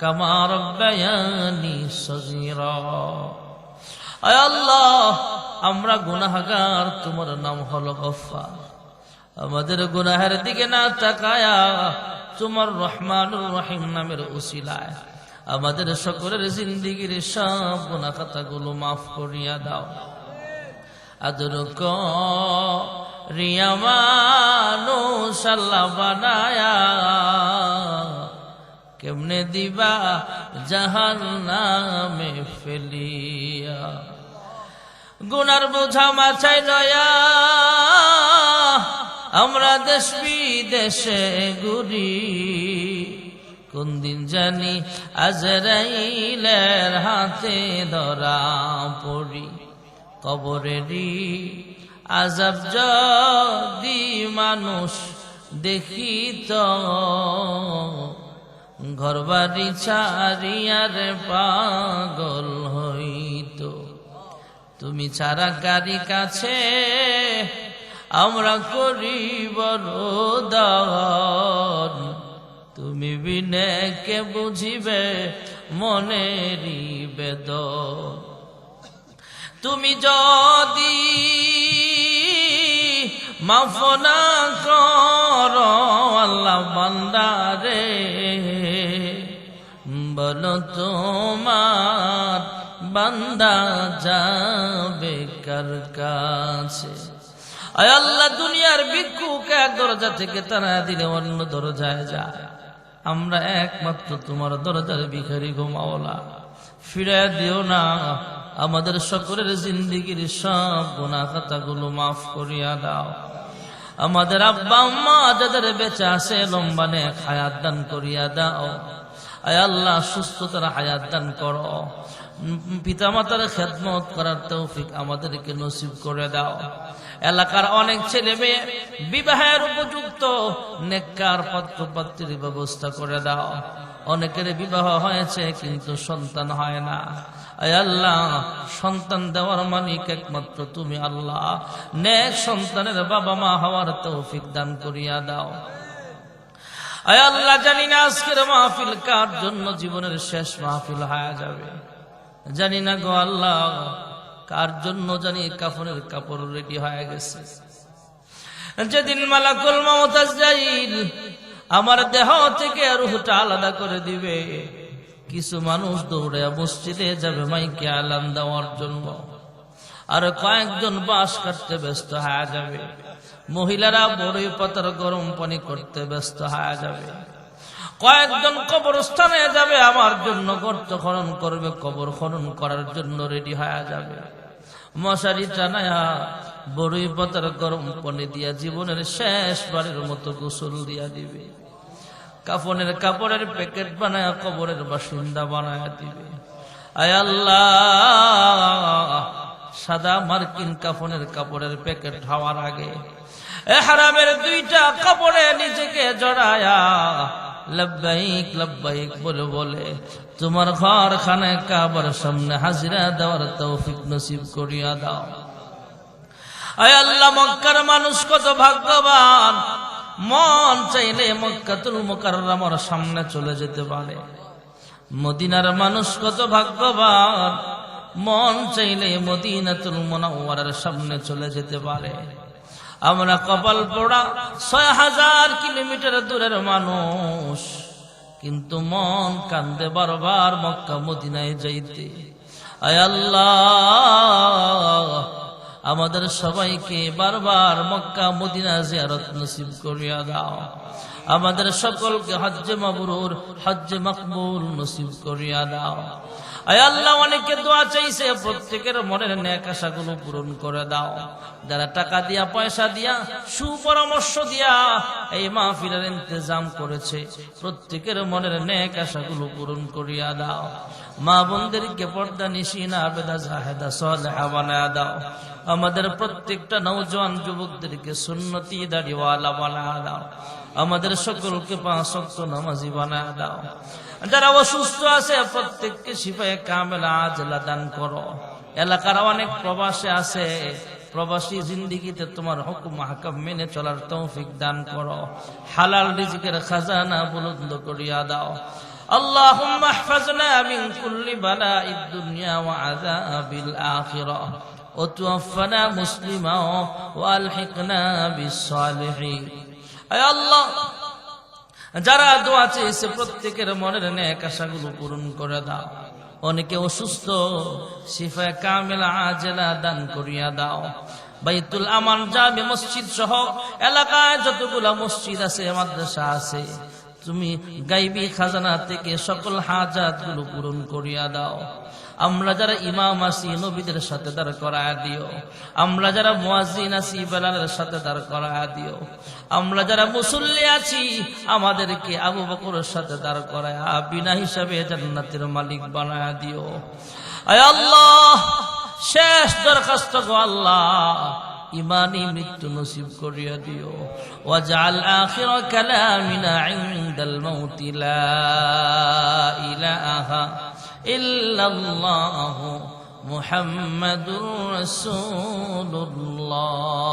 কামা রাব্বায়ানি সগীরা। আয় আল্লাহ, আমরা গুনাহগার, তোমার নাম হলো গফফার। আমাদের গুনাহের দিকে না তাকায়া তোমার রহমানুর রহিম নামের উসিলায় আমাদের সকলের জিন্দেগীর সব গুনাহ খাতাগুলো মাফ করিয়া দাও। আদর করিয়া মানুষ আল্লাহ বানায়া কেমনে দিবা জাহান্নামে ফেলিয়া। গুনার বোঝা মাথায় লয়া আমরা দেশ বিদেশে ঘুরি, কোন দিন জানি আজরাইলের হাতে ধরা পড়ি। কবরেরই আযাব যদি মানুষ দেখিত, ঘরবাড়ি ছাড়িয়ারে পাগল হইত। তুমি ছাড়া কারি কাছে আমরা করি বড় দান, তুমি বিনে কে বুঝিবে মনেরই বেদন। তুমি যদি মাফ না করো আল্লাহ বান্দারে, বলো তোমার বান্দা যাবে কার কাছে। আয় আল্লাহ, দুনিয়ার ভিক্ষুক এক দরজা থেকে তারা দিলে অন্য দরজায় যায়, আমরা একমাত্র তোমার দরজার ভিখারি গো মাওলা। ফিরে দিও না, আমাদের সকলের জিন্দেগির সব গুনাহ খাতাগুলো মাফ করিয়া দাও। আমাদের আব্বা আম্মা যাদের বেঁচে আছে লম্বা নেক হায়াত দান করিয়া দাও। আয় আল্লাহ, সুস্থতার হায়াত দান করো। পিতামাতার খেদমত করার তৌফিক আমাদেরকে নসিব করে দাও। এলাকার অনেক ছেলে মেয়ে বিবাহের উপযুক্ত নেককার পাত্র পাত্রীর ব্যবস্থা করে দাও। অনেকের বিবাহ হয়েছে কিন্তু সন্তান হয় না। আয় আল্লাহ, সন্তান দেওয়ার মালিক একমাত্র তুমি আল্লাহ। নেক সন্তানের বাবা মা হওয়ার তৌফিক দান করিয়া দাও। আয় আল্লাহ, জানি না আজকের মাহফিল কার জন্য জীবনের শেষ মাহফিল হয়ে যাবে, জানি না গো আল্লাহ কার জন্য জানি কাফনের কাপড় রেডি হয়ে গেছে। যেদিন মালাকুল মউত আজরাইল আমার দেহ থেকে রূহটা আলাদা করে দিবে, কিছু মানুষ দৌড়ে মসজিদে যাবে মাইকে আলান দেওয়ার জন্য, আর কয়েকজন বাঁশ কাটতে ব্যস্ত হয়ে যাবে। মহিলারা বড়ই পাতার গরম পানি করতে ব্যস্ত হয়ে যাবে। কয়েকজন কবরস্থানে যাবে, আমার জন্য গর্ত খনন করবে, কবর খনন করার জন্য রেডি হয়ে যাবে। মশারি টানায়া বড়ই পাতার গরম পানি দিয়া জীবনের শেষ বারের মতো গোসল দিয়া দিবে। কাফনের কাপড়ের প্যাকেট বানায়া কবরের বাসিন্দা বানায়া দিবে। আয় আল্লাহ, সাদা মার্কিন কাফনের কাপড়ের প্যাকেট হওয়ার আগে ইহরামের দুইটা কাপড়ে নিজেকে জড়ায়া লব্বাইক লব্বাইক বলে বলে তোমার ঘর খানায় কাবার সামনে হাজিরা দেওয়ার তৌফিক নসিব করিয়া দাও। আয় আল্লাহ, মক্কার মানুষ কত ভাগ্যবান, মন চাইলে মক্কাতুল মুকাররমার সামনে চলে যেতে পারে। মদিনার মানুষ কত ভাগ্যবান, মন চাইলে মদিনাতুল মুনাওয়ারার সামনে চলে যেতে পারে। আমরা কপাল পোড়া ৬০০০ কিলোমিটার দূরের মানুষ, কিন্তু মন কান্দে বারবার মক্কা মদিনায় যাইতে। আয় আল্লাহ, আমাদের সবাইকে বারবার মক্কা মদিনা জিয়ারত নসিব করিয়া দাও। আমাদের সকলকে হজ্জে মাবরুর হজ্জে মকবুল নসিব করিয়া দাও। আয় আল্লাহ, অনেকে দোয়া চাইছে, প্রত্যেকের মনের নেক আশাগুলো পূরণ করে দাও। যারা টাকা দিয়া পয়সা দিয়া সুপরামর্শ দিয়া এই মাহফিলের ইন্তজাম করেছে, প্রত্যেকের মনের নেক আশাগুলো পূরণ করিয়া দাও। মা বোনদেরকে পর্দা নিশিনা আবেদা জাহেদা সালেহা বানায়া দাও। আমাদের প্রত্যেকটা নওজোয়ান যুবকদেরকে সুন্নতি দাড়িওয়ালা বানায়া দাও। আমাদের সকলকে ৫ ওয়াক্ত নামাজি বানায়া দাও। যারা অসুস্থ আছে প্রত্যেককে শিফায়ে কামেলা আজলা দান করো। এলাকার অনেক প্রবাসী আছে, প্রবাসী জিন্দেগিতে তোমার হুকুম হাকাম মেনে চলার তৌফিক দান করো। হালাল রিজিকের খাজানা বুলন্দ করিয়া দাও। আল্লাহুম্মা ইহফাজনা মিন কুল্লি বালাইদ দুনিয়া ওয়া আযাবিল আখিরাহ ওয়া তাওফানা মুসলিমা ওয়া আলহিকনা বিস সালিহিন। আয় আল্লাহ, যারা দোয়া চেয়েছে প্রত্যেকের মনের নেক আশাগুলো পূরণ করে দাও। অনেকে অসুস্থ, শিফায়ে কামেলা আজলা দান করিয়া দাও। বাইতুল আমান জামে মসজিদ সহ এলাকায় যতগুলা মসজিদ আছে, মাদ্রাসা আছে, তুমি গাইবী খাজানা থেকে সকল হাজাতগুলো পূরণ করিয়া দাও। আমরা যারা ইমাম আছি নবীদের সাথে দাঁড় করায়া দিও। আমরা যারা মুয়াজ্জিন আছি বেলালের সাথে দাঁড় করায়া দিও। আমরা যারা মুসল্লি আছি আমাদেরকে আবু বকরের সাথে দাঁড় করায়া বিনা হিসাবে জান্নাতের মালিক বানায়া দিও। আয় আল্লাহ, শেষ দরখাস্ত গো আল্লাহ, ইমানি মৃত্যু নসিব করিয়া দিও। ওয়াজআল আখির কালামিনা ইনদাল মাউত লা ইলাহা ইল্লাল্লাহু মুহাম্মাদুর রাসূলুল্লাহ।